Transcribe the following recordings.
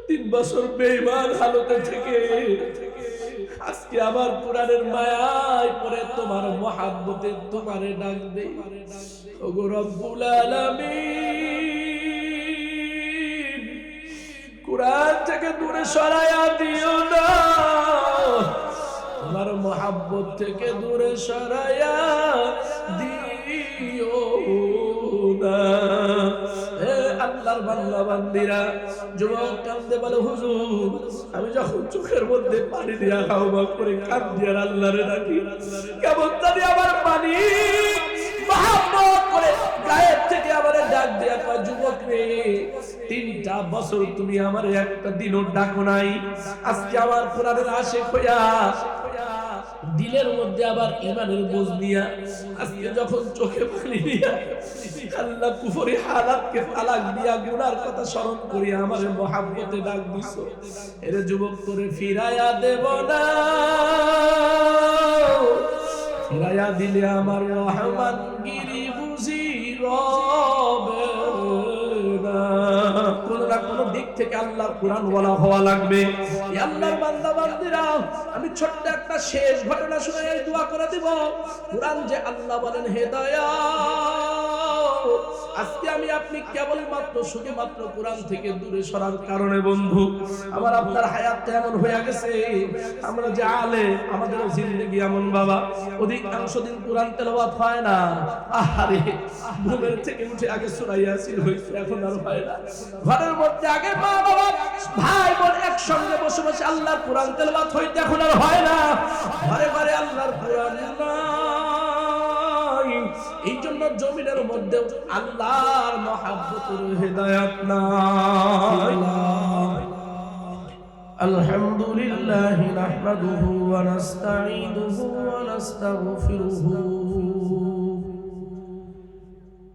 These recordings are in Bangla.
3 বছর বেঈমান হালতে থেকে আজকে আবার কোরআনের মায়ায় পড়ে তোমার মহব্বতে তোমারে ডাক দেই। ওগো রব্বুল আলামিন, কোরআন থেকে দূরে সরায়া দিও না, তোমার মহব্বত থেকে দূরে সরায়া দিও না। আল্লাহর বান্দা বান্দিরা, যুবক কান্দে বলে, হুজুর আমি যখন চোখের মধ্যে পানি দিয়া হাওয়া করে কান্দি আর আল্লাহরে ডাকি, কেমন জানি আমার পানি মহব্বত করে গায়ের থেকে আমারে ডাক দিয়া কয়, যুবক রে 3টা বছর তুমি আমারে একটা দিনও ডাকো নাই। আজকে আমার কোরআনের আশিক হইয়া দিলের মধ্যে আবার ঈমানের বোঝ নিয়া আজকে যখন চোখে পানি নিয়া আল্লাহ কুফরি হালাতকে তালাক দিয়া গুনার কথা স্মরণ করিয়া আমারে মহব্বতে ডাক দিছো। এরে যুবক তোরে ফিরাইয়া দেব না, ফিরাইয়া দিলে আমার রহমান গিরি বুঝি রবে না। কোন না কোন দিক থেকে আল্লাহর কোরআন ওয়ালা হওয়া লাগবে। এই আল্লাহর বান্দা বান্দিরা, আমি ছোট্ট একটা শেষ ঘটনা শুনে এই দোয়া করে দিব। কোরআন যে আল্লাহ বলেন হেদায়াত, আজকে আমি আপনি কেবলমাত্র শুধুমাত্র কোরআন থেকে দূরে সরার কারণে বন্ধু আমার আপনার হায়াতটা এমন হয়ে গেছে, আমরা যে আলে আমাদের জিন্দেগি এমন বাবা, অধিকাংশ দিন কোরআন তেলাওয়াত হয় না। আহারে ঘুমের থেকে উঠে আগে সূরা ইয়াসিন হইছে, এখন আর হয় না। ঘরের মধ্যে আগে মা বাবা ভাই বোন একসঙ্গে বসে বসে আল্লাহর কোরআন তেলাওয়াত হইতে এখন আর হয় না। ঘরে ঘরে আল্লাহর কোরআন নাই, এই জন্য জমিনের মধ্যে আল্লাহর মহব্বতের হেদায়েত নাই। আলহামদুলিল্লাহ নাহমাদুহু ওয়া নাস্তাঈনুহু ওয়া নাস্তাগফিরুহু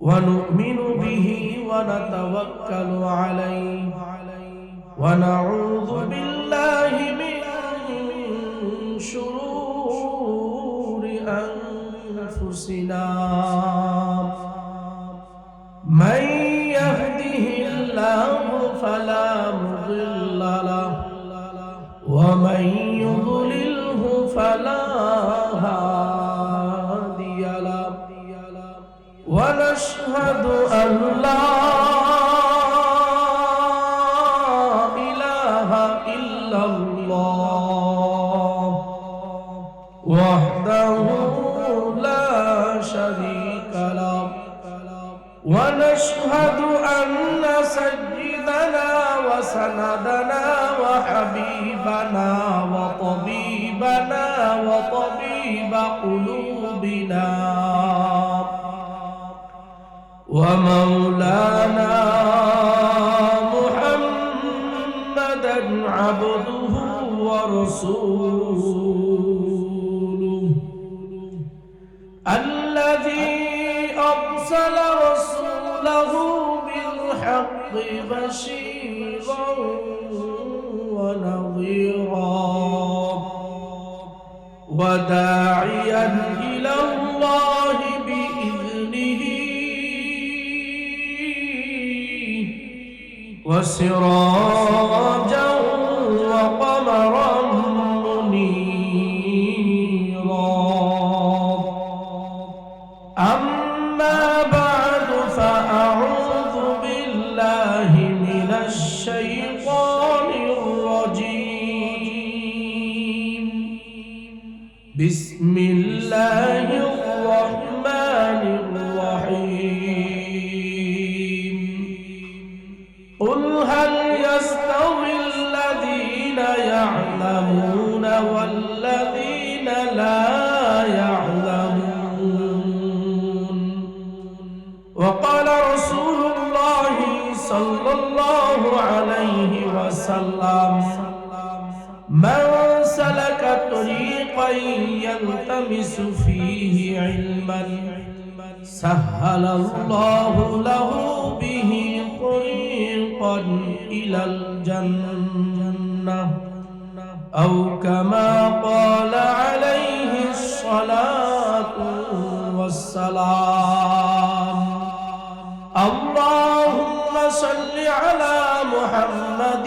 ওয়া নু'মিনু বিহি ওয়া নাতাওয়াক্কালু আলাইহি ওয়া নাউযু বিল্লাহি মিন শুরুরি আনফুসিনা মান ইয়াহদিহিল্লাহু ফালা মুদিল্লা লাহু ওয়া মান ইউদ্লিলহু ফালা হাদিয়া লাহু ওয়া নাশহাদু আন লা ইলাহা ইল্লাল্লাহ ওয়াহদাহু লা শারীকা লাহু ওয়া নাশহাদু আন্না সাইয়্যিদানা ওয়া সানাদানা ওয়া হাবিবানা ওয়া তাবিবানা ওয়া তাবিবা কুলুবিনা ওয়া মাওলানা মুহাম্মাদান আবদুহু ওয়া রাসূলুহু আল্লাযী আরসালা রাসূলাহু বিল হাক্কি বাশীরান ওয়া নাযীরা ওয়া দা'iয়ান ইলাল্লাহি বিইذনিহি ওয়া সিরাজান ওয়া কমারান মুনীরা। আম্মা বা'দু ফাআউযু বিল্লাহি মিনাশ শাইতানির রাজীম। বিসমিল্লাহির রাহমানির রাহিম। قل هل يستوي الذين يعلمون والذين لا يعلمون وقال رسول الله صلى الله عليه وسلم من سلك طريقا يلتمس فيه علما سهل الله له به طريقا إلى الجنة أو كما قال عليه الصلاة والسلام. اللهم صل على محمد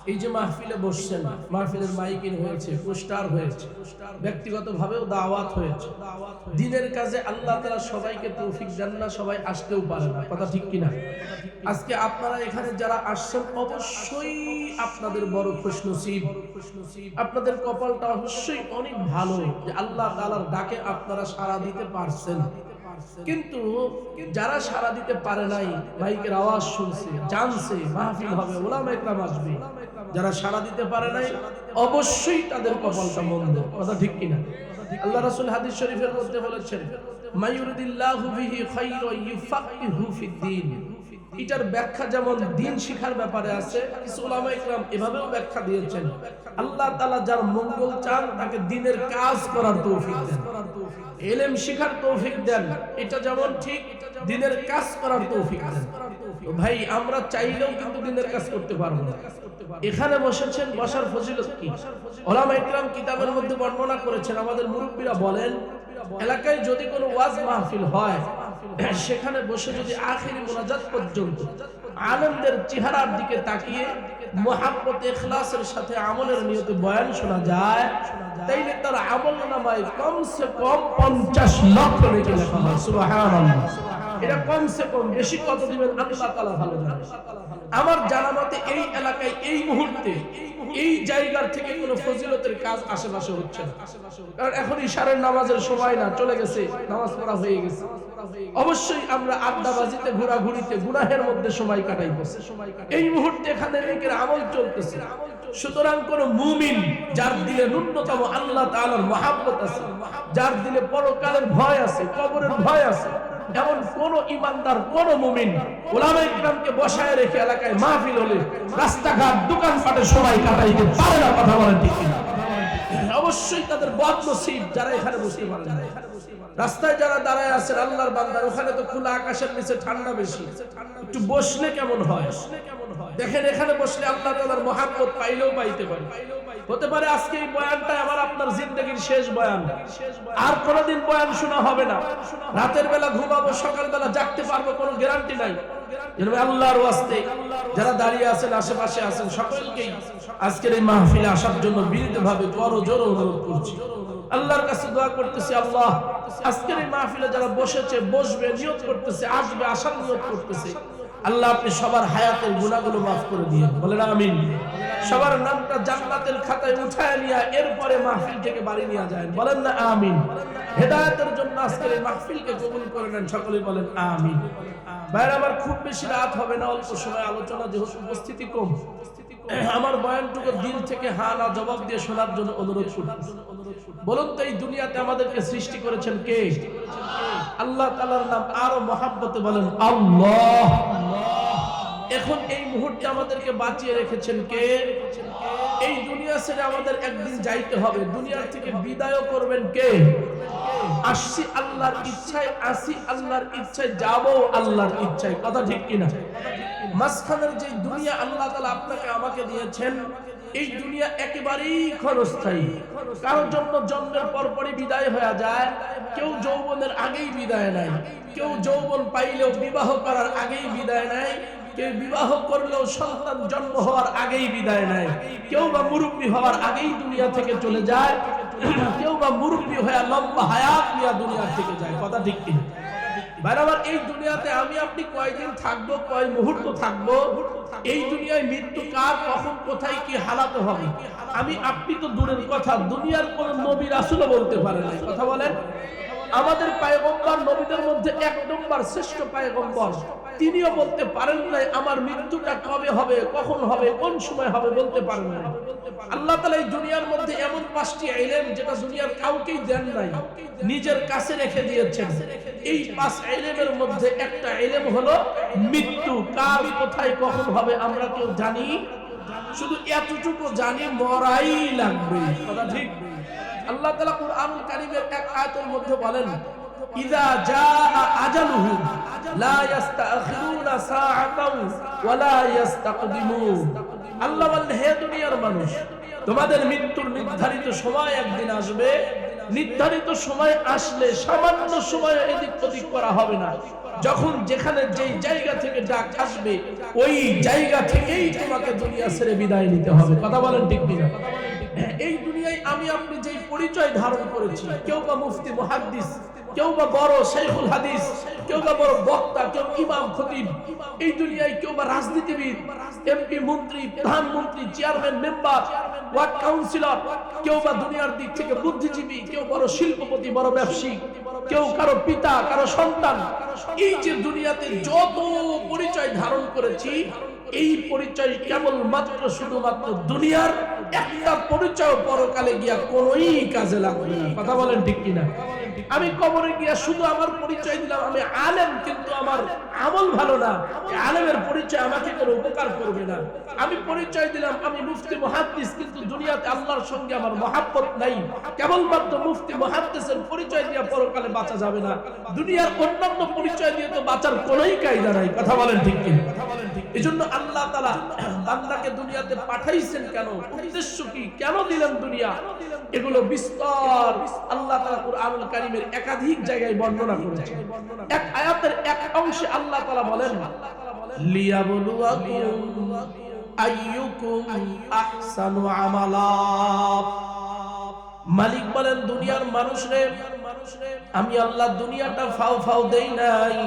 এই যে মাহফিলে বসছেন, মাহফিলের মাইকিং হয়েছে, পোস্টার হয়েছে, ব্যক্তিগতভাবেও দাওয়াত হয়েছে, দ্বীনের কাজে আল্লাহ তাআলা সবাইকে তৌফিক দেন না, সবাই আসতেও পারে না, কথা ঠিক কিনা? আজকে আপনারা এখানে যারা আসছেন অবশ্যই আপনাদের বড় খুশনসিব, আপনাদের কপালটা অবশ্যই অনেক ভালো যে আল্লাহ তাআলার ডাকে আপনারা সাড়া দিতে পারছেন। কিন্তু যারা সাড়া দিতে পারে নাই, মাইকের আওয়াজ শুনছে, জানছে মাহফিল হবে, উলামা ইকরাম আসবে, যারা সাড়া দিতে পারে নাই অবশ্যই তাদের কপালটা মন্দ, কথা ঠিক কিনা? আল্লাহ রাসূল হাদিস শরীফের মধ্যে বলেছেন, মায়ুরিদিল্লাহু বিহি খায়রান ইউফাক্কিহু ফিদ্দীন। এটার ব্যাখ্যা যেমন দ্বীন শিখার ব্যাপারে আছে, কিছু উলামা ইকরাম এভাবেও ব্যাখ্যা দিয়েছেন, আল্লাহ তাআলা যার মঙ্গল চান তাকে দ্বীনের কাজ করার তৌফিক দেন, ইলম শিখার তৌফিক দেন, এটা যেমন ঠিক দ্বীনের কাজ করার তৌফিক দেন। ভাই আমরা চাইলেও কিন্তু দ্বীনের কাজ করতে পারবো না। এখানে বসেছেন, বসার ফজিলত কি? উলামা ইকরাম কিতাবের মধ্যে বর্ণনা করেছেন, আমাদের মুরব্বীরা বলেন, এলাকায় যদি কোনো ওয়াজ মাহফিল হয়, সেখানে বসে যদি আখিরি মুনাজাত পর্যন্ত আলেমদের চেহারার দিকে তাকিয়ে মুহাব্বত ইখলাসের সাথে আমলের নিয়তে বয়ান শোনা যায়, তাইলে তার আমলনামায় কমসে কম 50 লক্ষ নেকি লেখা হয়। সুবহানাল্লাহ। এটা কমসে কম, বেশি কত দিবেন আল্লাহ তাআলা ভালো জানেন। আমার জানা মতে এই এলাকায় এই মুহূর্তে এই জায়গার থেকে কোনো ফজিলতের কাজ আশেপাশে হচ্ছে না, কারণ এখন ইশারের নামাজের সময় না, চলে গেছে, নামাজ পড়া হয়ে গেছে। অবশ্যই আমরা আড্ডাবাজিতে, ঘোরাঘুরিতে, গুনাহের মধ্যে সময় কাটাইতেছি। এই মুহূর্তে এখানে নেকের আমল চলতেছে। সুতরাং কোন মুমিন যার দিলে ন্যূনতম আল্লাহ তাআলার মহব্বত আছে, যার দিলে পরকালের ভয় আছে, কবরের ভয় আছে, এমন কোন ইমানদার, কোন মুমিন উলামা ইকরামকে বসায় রেখে এলাকায় মাহফিল হলে রাস্তাঘাট দোকানপাটে সময় কাটাইতে পারে না, কথা বলেন ঠিক কিনা? অবশ্যই তাদের বদনসিব যারা এখানে বসতে পারে না। রাস্তায় যারা দাঁড়ায় আছেন আল্লাহর বান্দার, ওখানে তো খোলা আকাশের নিচে ঠান্ডা বেশি, একটু বসলে কেমন হয়? দেখেন এখানে বসলে আল্লাহ তাআলার মহব্বত পাইলেও পাইতে পারে। হতে পারে আজকে এই বয়ানটা আমার আপনার জিন্দেগীর শেষ বয়ান, আর কোনোদিন বয়ান শোনা হবে না। রাতের বেলা ঘুমাবো, সকালবেলা জাগতে পারবো, কোনো গ্যারান্টি নাই। আল্লাহর ওয়াস্তে যারা দাঁড়িয়ে আছেন, আশেপাশে আছেন, সকলকেই আজকের এই মাহফিলে আসার জন্য বিনীতভাবে করজোড়ে অনুরোধ করছি। আল্লাহর কাছে দোয়া করতেছি, আল্লাহ আজকের এই মাহফিলে যারা বসেছে, বসবে, নিয়ত করতেছে, আসবে, আসার নিয়ত করতেছে, আল্লাহ আপনি সবার হায়াতের গুনাহগুলো মাফ করে দিন, বলেন আমিন। সবার নামটা জান্নাতের খাতায় উঠায় নিয়ে এরপরে মাহফিল থেকে বাড়ি নিয়ে যায়, বলেন না আমিন। হেদায়েতের জন্য আজকের এই মাহফিলকে কবুল করে নেন, সকলেই বলেন আমিন। ভাইরা আমার, খুব বেশি রাত হবে না, অল্প সময় আলোচনা, যেহেতু উপস্থিতি কম, আমার বয়ানটুকু দিল থেকে হ্যাঁ না জবাব দিয়ে শোনার জন্য অনুরোধ করছি। বলুন তো এই দুনিয়াতে আমাদেরকে সৃষ্টি করেছেন কে? আল্লাহ তাআলার নাম আরো মহব্বতে বলেন আল্লাহ। এখন এই মুহূর্তে আমাদেরকে বাঁচিয়ে রেখেছেন কে? এই দুনিয়া ছেড়ে আমাদের একদিন যাইতে হবে, দুনিয়ার থেকে বিদায় করবেন কে? আসছি আল্লাহর ইচ্ছায়, আসি আল্লাহর ইচ্ছায়, যাবো আল্লাহর ইচ্ছায়, কথা ঠিক কিনা? মাঝখানের যে দুনিয়া আল্লাহ তাআলা আপনাকে আমাকে দিয়েছেন, এই দুনিয়া একেবারেই ক্ষণস্থায়ী। কারোর জন্য জন্মের পরপরই বিদায় হয়ে যায়, কেউ যৌবনের আগেই বিদায় নেয়, কেউ যৌবন পাইলেও বিবাহ করার আগেই বিদায় নেয়, কেউ বিবাহ করলেও সন্তান জন্ম হওয়ার আগেই বিদায় নেয়, কেউ বা মুরব্বী হওয়ার আগেই দুনিয়া থেকে চলে যায়, কেউ বা মুরব্বী হয়ে লম্বা হায়াত নিয়ে দুনিয়া থেকে যায়, কথা ঠিক কিনা? বারবার এই দুনিয়াতে আমি আপনি কয়দিন থাকবো, কয় মুহূর্ত থাকবো, এই দুনিয়ায় মৃত্যু কার, কখন, কোথায়, কি হালাতে হবে, আমি আপনি তো দূরের কথা, দুনিয়ার কোন নবী রাসূলও বলতে পারে না, কথা বলেন। আমাদের পয়গম্বর নবীদের মধ্যে এক নম্বর শ্রেষ্ঠ পয়গম্বর, তিনিও বলতে পারেন নাই আমার মৃত্যুটা কবে হবে, কখন হবে, কোন সময় হবে, বলতে পারেন নাই। আল্লাহ তাআলা এই দুনিয়ার মধ্যে এমন 5টি ইলম যেটা দুনিয়ার কাউকেই দেন নাই, নিজের কাছে রেখে দিয়েছেন। এই 5 ইলমের মধ্যে একটা ইলম হলো মৃত্যু, কার, কোথায়, কখন হবে আমরা কেউ জানি, শুধু এতটুকু জানি মরাই লাগবে, কথা ঠিক। আল্লাহ তাআলা কুরআনুল কারীমের এক আয়াতের মধ্যে বলেন, ইযা জাআ আজালুহু লা ইস্তাখিরুনা সাআতাও ওয়া লা ইস্তাকদিমুন। আল্লাহ বলেন, হে দুনিয়ার মানুষ, তোমাদের মৃত্যুর নির্ধারিত সময় একদিন আসবে, নির্ধারিত সময় আসলে সামান্য সময় এদিক ওদিক করা হবে না। যখন যেখানে যেই জায়গা থেকে ডাক আসবে ওই জায়গা থেকেই তোমাকে দুনিয়া ছেড়ে বিদায় নিতে হবে। কথা বলেন ঠিক কিনা? এই দুনিয়ায় আমি আপনি যেই পরিচয় ধারণ করেছি, কেউ বা মুফতি মুহাদ্দিস, কেউ বা বড় শাইখুল হাদিস, কেউ বা বড় বক্তা, কেউ ইমাম খতিব, এই দুনিয়ায় কেউ বা রাজনীতিবিদ, এমপি, মন্ত্রী, প্রধানমন্ত্রী, চেয়ারম্যান, মেম্বার, ওয়ার্ড কাউন্সিলর, কেউ বা দুনিয়ার দিক থেকে বুদ্ধিজীবী, কেউ বড় শিল্পপতি, বড় ব্যবসায়ী, কেউ কারো পিতা, কারো সন্তান। এই যে দুনিয়াতে যত পরিচয় ধারণ করেছি, এই পরিচয় কেবলমাত্র শুধুমাত্র দুনিয়ার, একটা পরিচয় পরকালে গিয়া কোনোই কাজে লাগবে না। কথা বলেন ঠিক কিনা? আমি কবরে গিয়া শুধু আমার পরিচয় দিলাম আমি আলেম, কিন্তু আমার আমল ভালো না, আলেমের পরিচয় আমাকে কোনো উপকার করবে না। আমি পরিচয় দিলাম আমি মুফতি মুহাদ্দিস, কিন্তু দুনিয়াতে আল্লাহর সঙ্গে আমার মহাব্বত নাই, কেবলমাত্র মুফতি মুহাদ্দিসের পরিচয় দিয়ে পরকালে বাঁচা যাবে না। দুনিয়ার অন্যান্য পরিচয় দিয়ে তো বাঁচার কোনোই কায়দা নাই। কথা বলেন ঠিক কিনা? এজন্য আল্লাহ তাআলা বান্দাকে দুনিয়াতে পাঠাইছেন কেন, উদ্দেশ্য কি, কেন দিলেন দুনিয়া, এগুলো বিস্তার আল্লাহ তাআলা কুরআনুল কারীমের একাধিক জায়গায় বর্ণনা করেছেন। এক আয়াতের এক অংশে আল্লাহ তাআলা বলেন, লিয়াবলুয়াকুম আইয়ুকুম আহসানু আমালা। মালিক বলেন, দুনিয়ার মানুষরে আমি আল্লাহ দুনিয়াটা ফাও ফাও দেই নাই।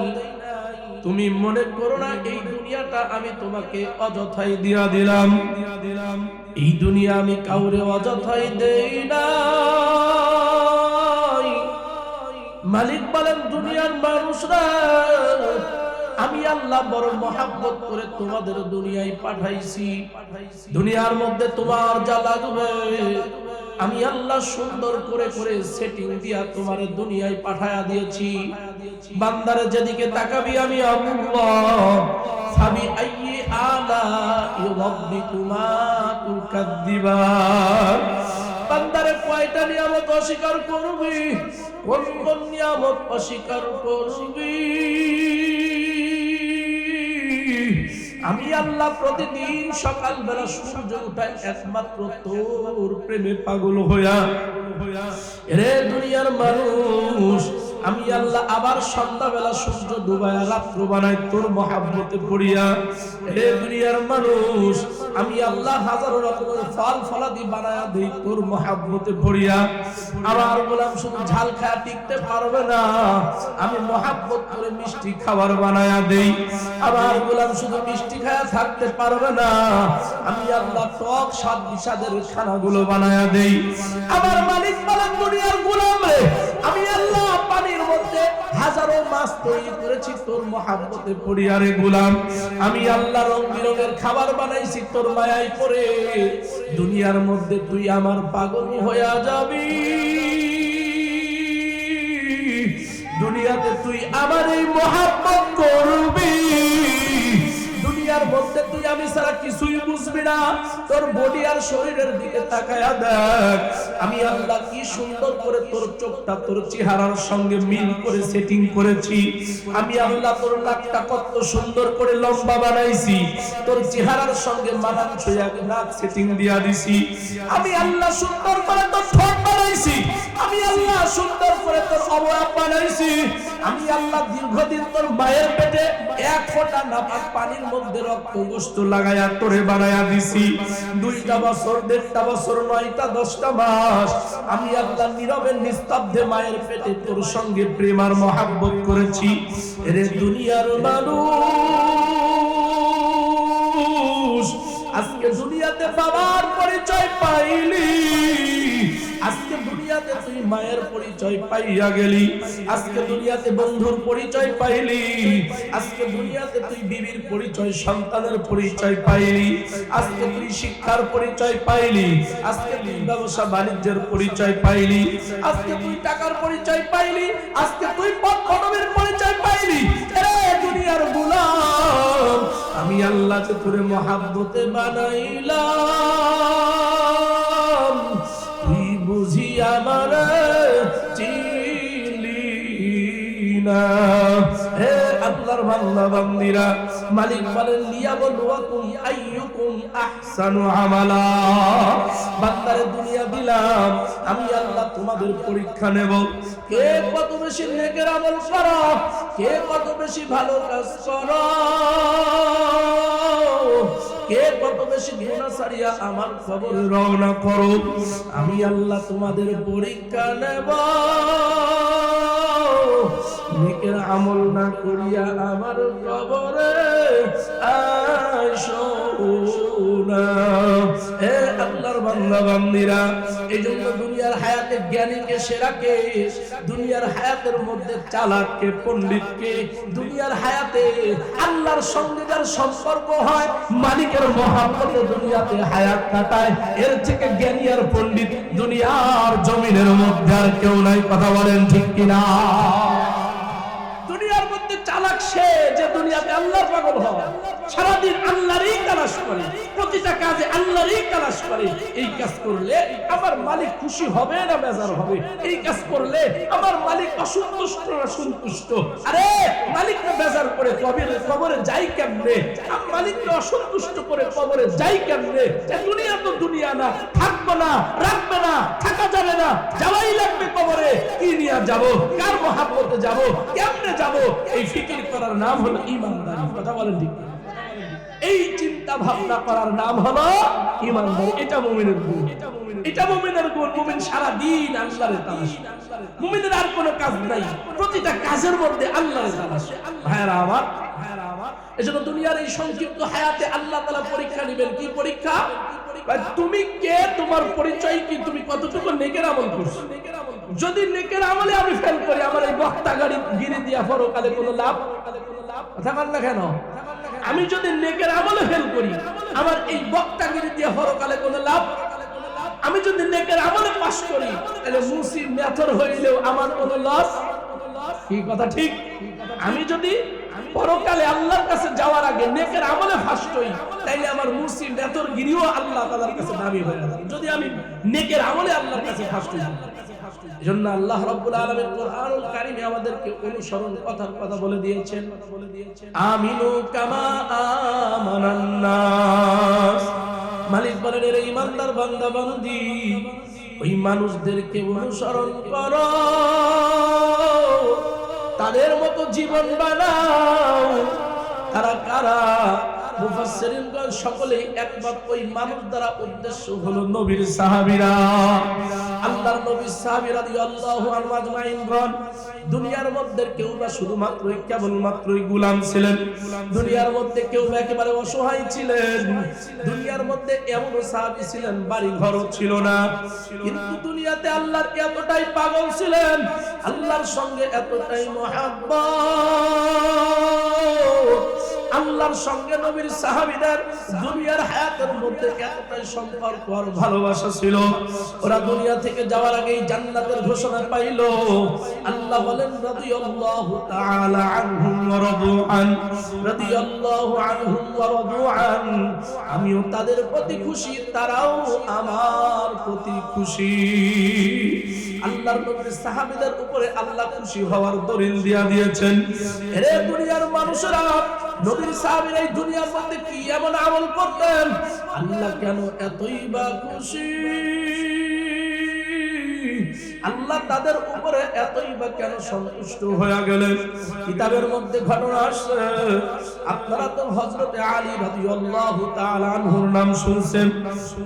তুমি মনে করো না এই দুনিয়াটা আমি তোমাকে অযথাই দিয়া দিলাম। এই দুনিয়া আমি কাউরে অযথাই দেই না। মালিক বলেন, দুনিয়ার মানুষরা আমি আল্লাহ বড় মহাব্বত করে তোমাদের দুনিয়ায় পাঠাইছি। দুনিয়ার মধ্যে তোমার যা লাগবে আমি আল্লাহ সুন্দর করে করে সেটিং দিয়া তোমার দুনিয়ায় পাঠায়া দিয়েছি। বান্দারে যেদিকে তাকাবি আমি আল্লাহ, ফাবি আইয়ি আলা রাব্বিকুমা তুকাদ্দিবান। বান্দারে কয়টা নিয়ামত অস্বীকার করবি, কোন কোন নিয়ামত অস্বীকার করবি? আমি আল্লাহ প্রতিদিন সকাল বেলা সূর্য উঠায় একমাত্র তোর প্রেমে পাগল হইয়া। রে দুনিয়ার মানুষ, আমি আল্লাহ আবার সন্ধ্যা বেলা সূর্য ডুবায়া রাত্র বানাই তোর মহাব্বতে পড়িয়া। রে দুনিয়ার মানুষ, আমি আল্লাহ হাজারো রকমের ফল ফলাদি বানায়া দেই তোর মহাব্বতে পড়িয়া। আমার গোলাম শুধু ঝাল খায়া টিকতে পারবে না, আমি মহাব্বত করে মিষ্টি খাবার বানায়া দেই। আমার গোলাম শুধু মিষ্টি খায়া থাকতে পারবে না, আমি আল্লাহ টক স্বাদ বিষাদের খানাগুলো বানায়া দেই। আমার মালিক বলেন, দুনিয়ার গোলাম রে, আমি আল্লাহ পানির মধ্যে হাজারো মাছ তৈরি করেছি তোর মহাব্বতে পড়িয়া। রে গোলাম, আমি আল্লাহ রং বিরঙের খাবার বানাইছি তোর মায়ায় পড়ে। দুনিয়ার মধ্যে তুই আমার পাগল হইয়া যাবি। দুনিয়াতে তুই আমার এই মহাব্বত করবি। দুনিয়ার মধ্যে তুই আমি ছাড়া কিছুই বুঝবি না। তোর বডি আর শরীরের দিকে তাকায়া দেখ, আমি আল্লাহ কি সুন্দর করে তোর চোখটা তোর চেহারার সঙ্গে মিল করে সেটিং করেছি। আমি আল্লাহ তোর নাকটা কত সুন্দর করে লম্বা বানাইছি, তোর চেহারার সঙ্গে মানানসই এক নাক সেটিং দিয়া দিছি। আমি আল্লাহ সুন্দর করে তোর ঠোঁট বানাইছি। আমি আল্লাহ সুন্দর করে তোর অবয়ব বানাইছি। আমি আল্লাহ দীর্ঘদিন তোর মায়ের পেটে এক ফোঁটা নাপাক পানির মধ্যে রক্ত গোশত লাগায়া তোরে বানায়া দিছি। 2টা বছর, 1.5টা বছর, 9টা 10টা মাস আমি আল্লাহ নীরবে নিস্তব্ধে মায়ের পেটে তোর সঙ্গে প্রেম আর মহাব্বত করেছি। রে দুনিয়ার মানুষ, আজকে দুনিয়াতে বাবার পরিচয় পাইলি, আজকে দুনিয়াতে তুই মায়ের পরিচয় পাইয়া গেলি, আজকে দুনিয়াতে বন্ধুর পরিচয় পাইলি, আজকে দুনিয়াতে তুই বিবির পরিচয়, সন্তানের পরিচয় পাইলি, আজকে তুই শিক্ষার পরিচয় পাইলি, আজকে তুই ব্যবসা বাণিজ্যের পরিচয় পাইলি, আজকে তুই টাকার পরিচয় পাইলি, আজকে তুই পদ পদবীর পরিচয় পাইলি। এ দুনিয়ার গোলাম, আমি আল্লাহ তোরে মহাব্বতে বানাইলাম, তুই বুঝি আমার চিনলি না। হে আল্লাহর বান্দা বান্দিরা, মালিক বলেন লিয়াবলুয়াকুম আইয়ুকুম আহসানু আমালা। বান্দারে দুনিয়া দিলাম, আমি আল্লাহ তোমাদের পরীক্ষা নেব, কে কত বেশি নেকের আমল করো, কে কত বেশি ভালো কাজ করো, কে কত বেশি গুনাহ ছাড়িয়া আমার কবরে রওনা করো। আমি আল্লাহ তোমাদের পরীক্ষা নেব। নেকের আমল না করিয়া আমার কবরে আইসো না। হে আল্লাহর বান্দা বান্দিরা, এইজন্য দুনিয়ার হায়াতে জ্ঞানীকে সেরাকে, দুনিয়ার হায়াতের মধ্যে চালাককে পণ্ডিতকে, দুনিয়ার হায়াতে আল্লাহর সঙ্গে যার সম্পর্ক হয়, মালিকের মহব্বতে দুনিয়াতে হায়াত কাটায়, এর থেকে জ্ঞানী আর পণ্ডিত দুনিয়ার জমিনের মধ্যে আর কেউ নাই। কথা বলেন ঠিক কিনা? দুনিয়ার মধ্যে চালাক সে যে দুনিয়াতে আল্লাহর পাগল হয়, সারাদিন আল্লাহরই তালাশ করে, প্রতিটা কাজে আল্লাহরই তালাশ করে। এই কাজ করলে আমার মালিক খুশি হবে না বেজার হবে, এই কাজ করলে আমার মালিক অসন্তুষ্ট না সন্তুষ্ট। আরে মালিককে বেজার করে কবরে যাই কেমনে, মালিককে অসন্তুষ্ট করে কবরে যাই কেমনে? দুনিয়া তো দুনিয়া না, থাকবো না, রাখবে না, থাকা যাবে না, যাওয়াই লাগবে কবরে। কি নিয়ে যাব, কার মহব্বতে যাব, কেমনে যাব? এই ফিকির করার নাম হলো ঈমানদারি। কথা বলেন ঠিক? এই চিন্তা ভাবনা করার নাম হলো ঈমানদারি। এটা মুমিনের গুণ, এটা মুমিনের গুণ। মুমিন সারা দিন আল্লাহর তালাশ, মুমিনের আর কোনো কাজ নাই, প্রতিটা কাজের মধ্যে আল্লাহর তালাশ। ভাইরা আমার, এজন্য দুনিয়ার এই সংক্ষিপ্ত হায়াতে আল্লাহ তাআলা পরীক্ষা নেবেন। কি পরীক্ষা? তুমি কে, তোমার পরিচয় কি, তুমি কতটুকু নেকের আমল করছো। যদি নেকের আমলে আমি ফেল করি, আমার এই বক্তা গাড়ি গিরি দিয়া পরকালে কোনো লাভ? কথা বল না কেন? আমি যদি নেকের আমলে ফেল করি, আমার এই বক্তা গিরি দিয়া পরকালে কোনো লাভ? আমি যদি নেকের আমলে পাস করি, তাহলে মুসি মেথর হইলেও আমার কোনো লস? কি কথা ঠিক? আমি যদি পরকালে আল্লাহর কাছে যাওয়ার আগে নেকের আমলে ফার্স্ট হই, তাইলে আমার মুসি মেথর গিরিও আল্লাহ তাআলার কাছে দামি হয়ে যাবে, যদি আমি নেকের আমলে আল্লাহর কাছে ফার্স্ট হই। এজন্য আল্লাহ রাব্বুল আলামিন কুরআনুল কারীমে আমাদেরকে অনুসরণ কথা বলে দিয়েছেন। আমিনু কামা আমানান নাস। মালিক বলেন, এর ঈমানদার বান্দা বান্দি, ওই মানুষদেরকে অনুসরণ করো, তাদের মতো জীবন বানাও। তারা কারা? মুফাসসিরিনগণ সকলেই একমত, ওই মানুষ দ্বারা উদ্দেশ্য হলো নবীর সাহাবীরা, আল্লাহর নবী সাহাবী রাদিয়াল্লাহু আনহু আজমাইনগণ। দুনিয়ার মধ্যে কেউ বা শুধুমাত্রই কেবলমাত্রই গোলাম ছিলেন, দুনিয়ার মধ্যে কেউ বা একেবারে অসহায় ছিলেন, দুনিয়ার মধ্যে এমন সাহাবী ছিলেন বাড়ি ঘরও ছিল না, কিন্তু দুনিয়াতে আল্লাহর এতটাই পাগল ছিলেন, আল্লাহর সঙ্গে এতটাই মহব্বত, আল্লাহর সঙ্গে নবীর সাহাবীদের দুনিয়ার হায়াতের মধ্যে এতটাই সম্পর্ক আর ভালোবাসা ছিল, ওরা দুনিয়া থেকে যাওয়ার আগেই জান্নাতের ঘোষণা পাইল। আল্লাহ বলেন, রাদিয়াল্লাহু তাআলা আনহুম ওয়া রাদু আন, রাদিয়াল্লাহু আনহুম ওয়া রাদু আন। আমিও তাদের প্রতি খুশি, তারাও আমার প্রতি খুশি। আল্লাহর নবীর সাহাবীদের উপরে আল্লাহ খুশি হওয়ার দলিল দিয়া দিয়েছেন। এরে দুনিয়ার মানুষেরা, নবীর সাহাবীরা এই দুনিয়ার মধ্যে কি এমন আমল করতেন, আল্লাহ কেন এতই বা খুশি? আল্লাহ তাদের উপরে এতই বা কেন সন্তুষ্ট হয়ে গেলেন? কিতাবের মধ্যে ঘটনা আসছে। আপনারা তো হযরতে আলী রাদিয়াল্লাহু তাআলা আনহুর নাম শুনছেন।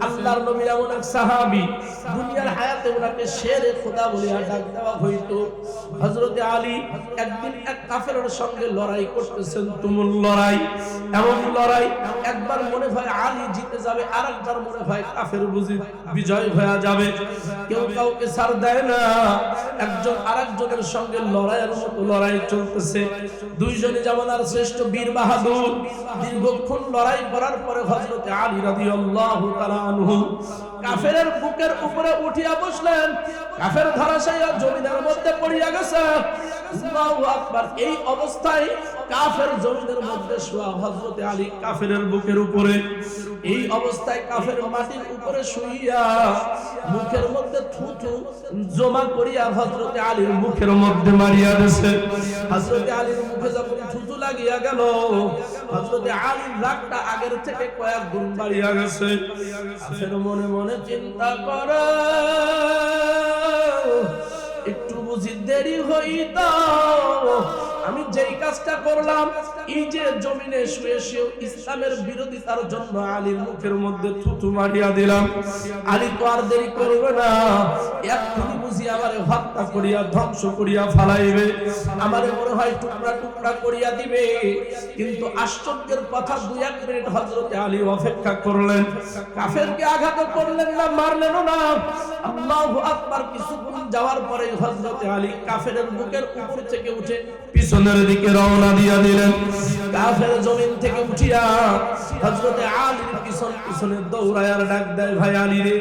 আল্লাহর নবী এমন এক সাহাবী, দুনিয়ার হায়াতে ওনাকে শেরে খোদা বলে ডাক দেওয়া হইতো। হযরতে আলী একদিন এক কাফেরের সঙ্গে লড়াই করতেছেন, তুমুল লড়াই, এমন লড়াই, একবার মনে হয় আলী জিতে যাবে, আরেকবার মনে হয় কাফের বুঝি বিজয় হয়ে যাবে। কেউ কাউকে ছাড় দেয় না, একজন আরেকজনের সঙ্গে লড়াইয়ের মতো লড়াই চলতেছে। দুইজনই জামানার শ্রেষ্ঠ বীর বাহাদুর। দীর্ঘক্ষণ লড়াই করার পরে হযরতে আলী রাদিয়াল্লাহু তাআলা আনহু কাফেরের বুকের উপরে উঠিয়া বসলেন। কাফের ধরাশায়ী জমিনের মধ্যে পড়িয়া গেছে। আল্লাহু আকবার। এই অবস্থায় কাফের জমিনের মধ্যে শোয়া হযরতে আলী কাফেরের বুকের উপরে, এই অবস্থায় কাফের মাটির উপরে শুইয়া মুখের মধ্যে থুথু জমা করিয়া হযরতে আলীর মুখের মধ্যে মারিয়া দিয়েছে। হযরতে আলীর মুখে যখন থুথু লাগিয়া গেল, হযরতে আলীর রাগটা আগের থেকে কয়েক গুণ বাড়িয়া গেছে। কাফের মনে মনে চিন্তা করে একটু বুঝি দেরি হইত, আমি যেই কাজটা করলাম, এই যে জমিনে শুয়ে শুয়ে ইসলামের বিরোধিতার জন্য আলীর মুখের মধ্যে থুতু মারিয়া দিলাম, আলী তো আর দেরি করবে না, এক্ষুনি বুঝি আমারে হত্যা করিয়া ধ্বংস করিয়া ফালাইবে, আমারে মনে হয় টুকরা টুকরা করিয়া দিবে। কিন্তু আশ্চর্যের কথা, 2-1 মিনিট হযরতে আলী অপেক্ষা করলেন, কাফেরকে আঘাত করলেন না, মারলেনও না। আল্লাহু আকবার। কিছুক্ষণ যাওয়ার পরে হযরতে আলী কাফেরের বুকের উপর থেকে উঠে পিছনের দিকে রওনা দিয়া দিলেন। কাফের জমিন থেকে উঠিয়া হযরতে আলীর পিছন পিছনে দৌড়ায় আর ডাক দেয়, ভাই আলী রে,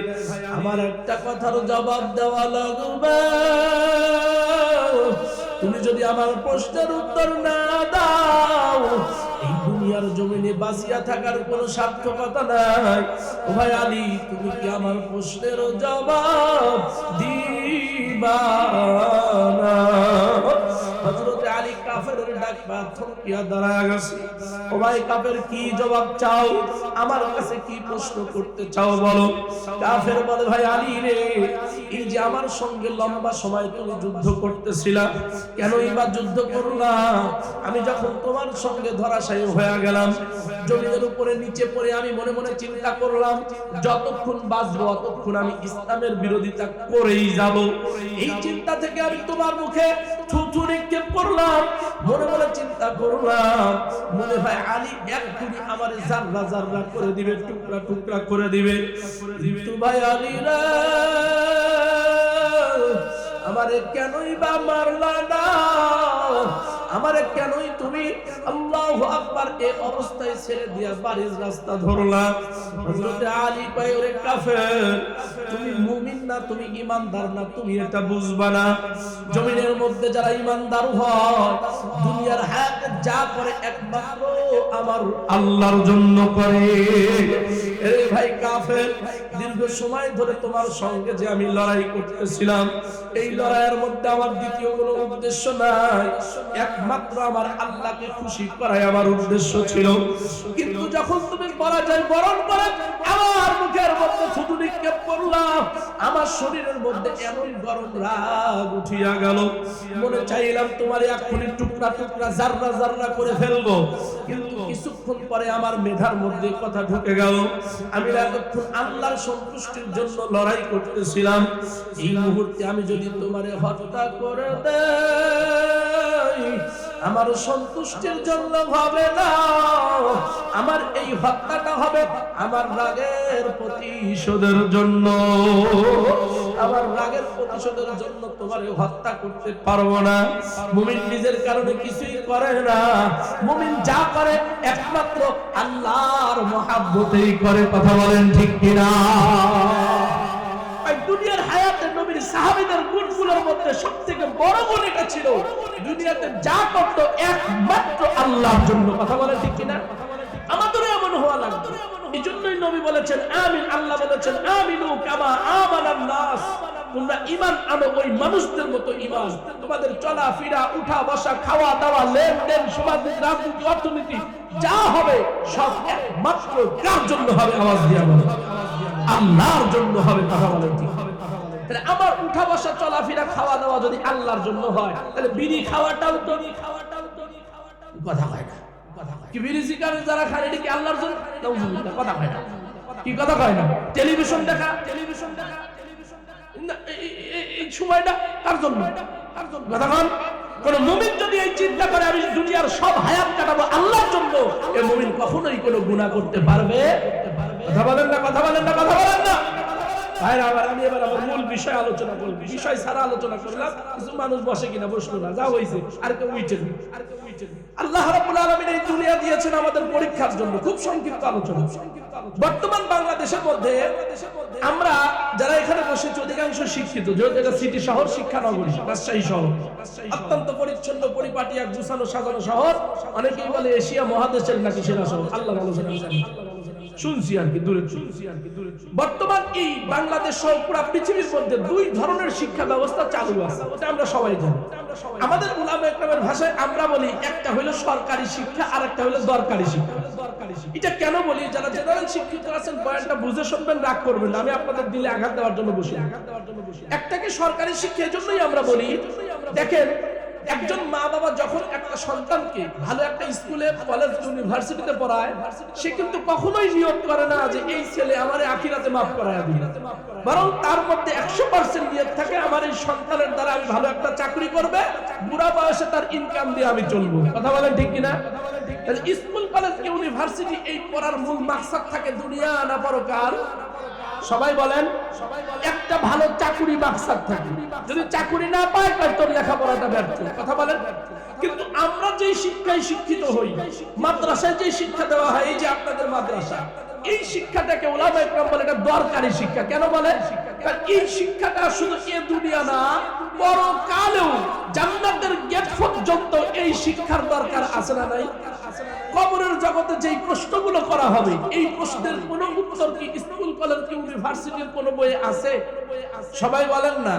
আমার একটা কথার জবাব দেওয়া লাগবে, তুমি যদি আমার প্রশ্নের উত্তর না দাও, এই দুনিয়ার জমিনে বাঁচিয়া থাকার কোনো সার্থকতা নাই। ও ভাই আলী, তুমি কি আমার প্রশ্নের জবাব দিবা না? হযরতে আলী কাফেরের ডাক পা থমকিয়া দাঁড়ায় গেছে। ও ভাই কাফের, কি জবাব চাও? আমার কাছে কি প্রশ্ন করতে চাও বলো? কাফের বলে, ভাই আলী রে, এই যে আমার সঙ্গে লম্বা সময় তুমি যুদ্ধ করতেছিলা, কেনই বা যুদ্ধ করলা? আমি যখন তোমার সঙ্গে ধরাশায়ী হয়ে গেলাম, জমিনের উপরে নিচে পড়ে আমি মনে মনে চিন্তা করলাম, যতক্ষণ বাঁচবো ততক্ষণ আমি ইসলামের বিরোধিতা করেই যাব। এই চিন্তা থেকে আমি তোমার মুখে থুথু নিক্ষেপ করলাম, মনে মনে চিন্তা করলাম, মনে হয় আলী এক্ষুনি আমার জাররা জাররা করে দিবে, টুকরা টুকরা করে দিবে। কিন্তু ভাই আলী রে, আমারে কেনই বা মারলা না? আমারে কেনই তুমি আল্লাহু আকবার এই অবস্থায় ছেড়ে দিয়া বাড়ির রাস্তা ধরলা? হযরতে আলী কয়, ওরে কাফের, তুমি মুমিন না, তুমি ঈমানদার না, তুমি এটা বুঝবা না। জমিনের মধ্যে যারা ঈমানদার হয়, দুনিয়ার হায়াতে যা করে একমাত্র আমার আল্লাহর জন্য করে। আরে ভাই কাফের, দীর্ঘ সময় ধরে তোমার সঙ্গে যে আমি লড়াই করতেছিলাম, এই লড়াইয়ের মধ্যে আমার দ্বিতীয় কোনো উদ্দেশ্য নাই, একমাত্র আমার আল্লাহকে খুশি করাই আমার উদ্দেশ্য ছিল। কিন্তু যখন তুমি পরাজয় বরণ করে আমার মুখের মধ্যে থুতু নিক্ষেপ করলাম, আমার শরীরের মধ্যে এমন গরম রাগ উঠিয়া গেল, মনে চাইলাম তোমার এক্ষুনি টুকরা টুকরা জাররা জাররা করে ফেলবো। কিন্তু কিছুক্ষণ পরে আমার মেধার মধ্যে কথা ঢুকে গেল, আমি এতক্ষণ আল্লাহর সন্তুষ্টির জন্য লড়াই করতেছিলাম, এই মুহূর্তে আমি যদি তোমারে হত্যা করে দেই, আমার সন্তুষ্টির জন্য হবে না, আমার এই হত্যাটা হবে আমার রাগের প্রতিশোধের জন্য। আমার রাগের প্রতিশোধের জন্য তোমারে হত্যা করতে পারবো না। মুমিন নিজের কারণে কিছুই করে না, মুমিন যা করে একমাত্র আল্লাহর মহব্বতেই করে। কথা বলেন ঠিক কিনা? দুনিয়ার হায়াতে নবীর সাহাবীদের গুণগুলোর মধ্যে সবথেকে বড় গুণ এটা ছিল, দুনিয়াতে যা করত একমাত্র আল্লাহর জন্য। কথা বলেন ঠিক কিনা? আমাদেরও এমন হওয়া লাগবে। এই জন্যই নবী বলেছেন আমিন, আল্লাহ বলেছেন আমিনু কামা আমানান নাস, তোমরা ঈমান আনো ওই মানুষদের মতো ঈমান। তোমাদের চলা ফিরা, উঠা বসা, খাওয়া দাওয়া, লেনদেন, সামাজিক রাজনীতি, অর্থনীতি যা হবে সব একমাত্র কার জন্য হবে? আওয়াজ দিয়া বলেন, আল্লাহর জন্য হবে। কথা বলেন ঠিক? তাহলে আমার উঠা বসা, চলাফেরা, খাওয়া দাওয়া যদি আল্লাহর জন্য হয়, তাহলে বিড়ি খাওয়াটাও তো কথা হয় না। কি বিড়ি সিগারেট যারা খায় এটা কি আল্লাহর জন্য? কথা হয় না। কি কথা হয় না? টেলিভিশন দেখা, এই সময়টা কার জন্য? কথা বলেন। কোন মুমিন যদি এই চিন্তা করে আমি দুনিয়ার সব হায়াত কাটাবো আল্লাহর জন্য, এই মুমিন কখনোই কোনো গুনাহ করতে পারবে? কথা বলেন না, কথা বলেন না, কথা বলেন না। আমি এবার আমার মূল বিষয় আলোচনা করব। বিষয় ছাড়া আলোচনা করলাম, কিছু মানুষ বসে কিনা বসলো না, যা হয়েছে আর কেউ উঠেন। আল্লাহ রাব্বুল আলামিন এই দুনিয়া দিয়েছেন আমাদের পরীক্ষার জন্য। খুব সংক্ষিপ্ত আলোচনা। বর্তমান বাংলাদেশের মধ্যে আমরা যারা এখানে বসেছি অধিকাংশ শিক্ষিত, যেহেতু এটা সিটি শহর, শিক্ষা নগরী, রাজশাহী শহর, অত্যন্ত পরিচ্ছন্ন, পরিপাটি, এক গুছানো সাজানো শহর। অনেকেই বলে এশিয়া মহাদেশের নাকি সেরা শহর। আল্লাহ ভালো জানেন। শুনছি আর কি দূরে বর্তমান এই বাংলাদেশ সহ পুরো পৃথিবীর মধ্যে দুই ধরনের শিক্ষা ব্যবস্থা চালু আছে, এটা আমরা সবাই জানি। আমাদের উলামায়ে কেরামের ভাষায় আমরা বলি একটা হলো সরকারি শিক্ষা আর একটা হলো দরকারি শিক্ষা। এটা কেন বলি, যারা জেনারেল শিক্ষিত আছেন বয়ানটা বুঝে শুনবেন, রাগ করবেন না, আমি আপনাদের দিলে আঘাত দেওয়ার জন্য বসি। একটাকে সরকারি শিক্ষা এজন্যই আমরা বলি, দেখেন একজন মা বাবা যখন একটা সন্তানকে ভালো একটা স্কুলে কলেজ ইউনিভার্সিটিতে পড়ায়, সে কিন্তু কখনোই নিয়ত করে না যে এই ছেলে আমারে আখিরাতে মাফ করায় দিবে, বরং তার মধ্যে 100% নিয়ত থাকে আমার এই সন্তানের দ্বারা আমি ভালো একটা চাকরি করবে, বুড়া বয়সে তার ইনকাম দিয়ে আমি চলবো। কথা বলেন ঠিক কিনা? স্কুল কলেজ ইউনিভার্সিটি এই পড়ার মূল মাকসাদ থাকে দুনিয়া না পরকাল? সবাই বলেন। একটা ভালো চাকরি মাকসাদ থাকে, যদি চাকরি না পায় তোর লেখাপড়াটা ব্যর্থ। কথা বলেন। কিন্তু আমরা যেই শিক্ষায় শিক্ষিত হই, মাদ্রাসায় যে শিক্ষা দেওয়া হয়, এই যে আপনাদের মাদ্রাসা, এই শিক্ষাটাকে উলামায়ে কেরাম বলে এটা দরকারি শিক্ষা। কেন বলে? কারণ এই শিক্ষাটা শুধু এ দুনিয়া না, পরকালেও জান্নাতের গেট পর্যন্ত এই শিক্ষার দরকার আছে না নাই? কবরের জগতে যেই প্রশ্নগুলো করা হবে, এই প্রশ্নের কোন উত্তর কি স্কুল কলেজ ইউনিভার্সিটির কোন বইয়ে আছে? সবাই বলেন না।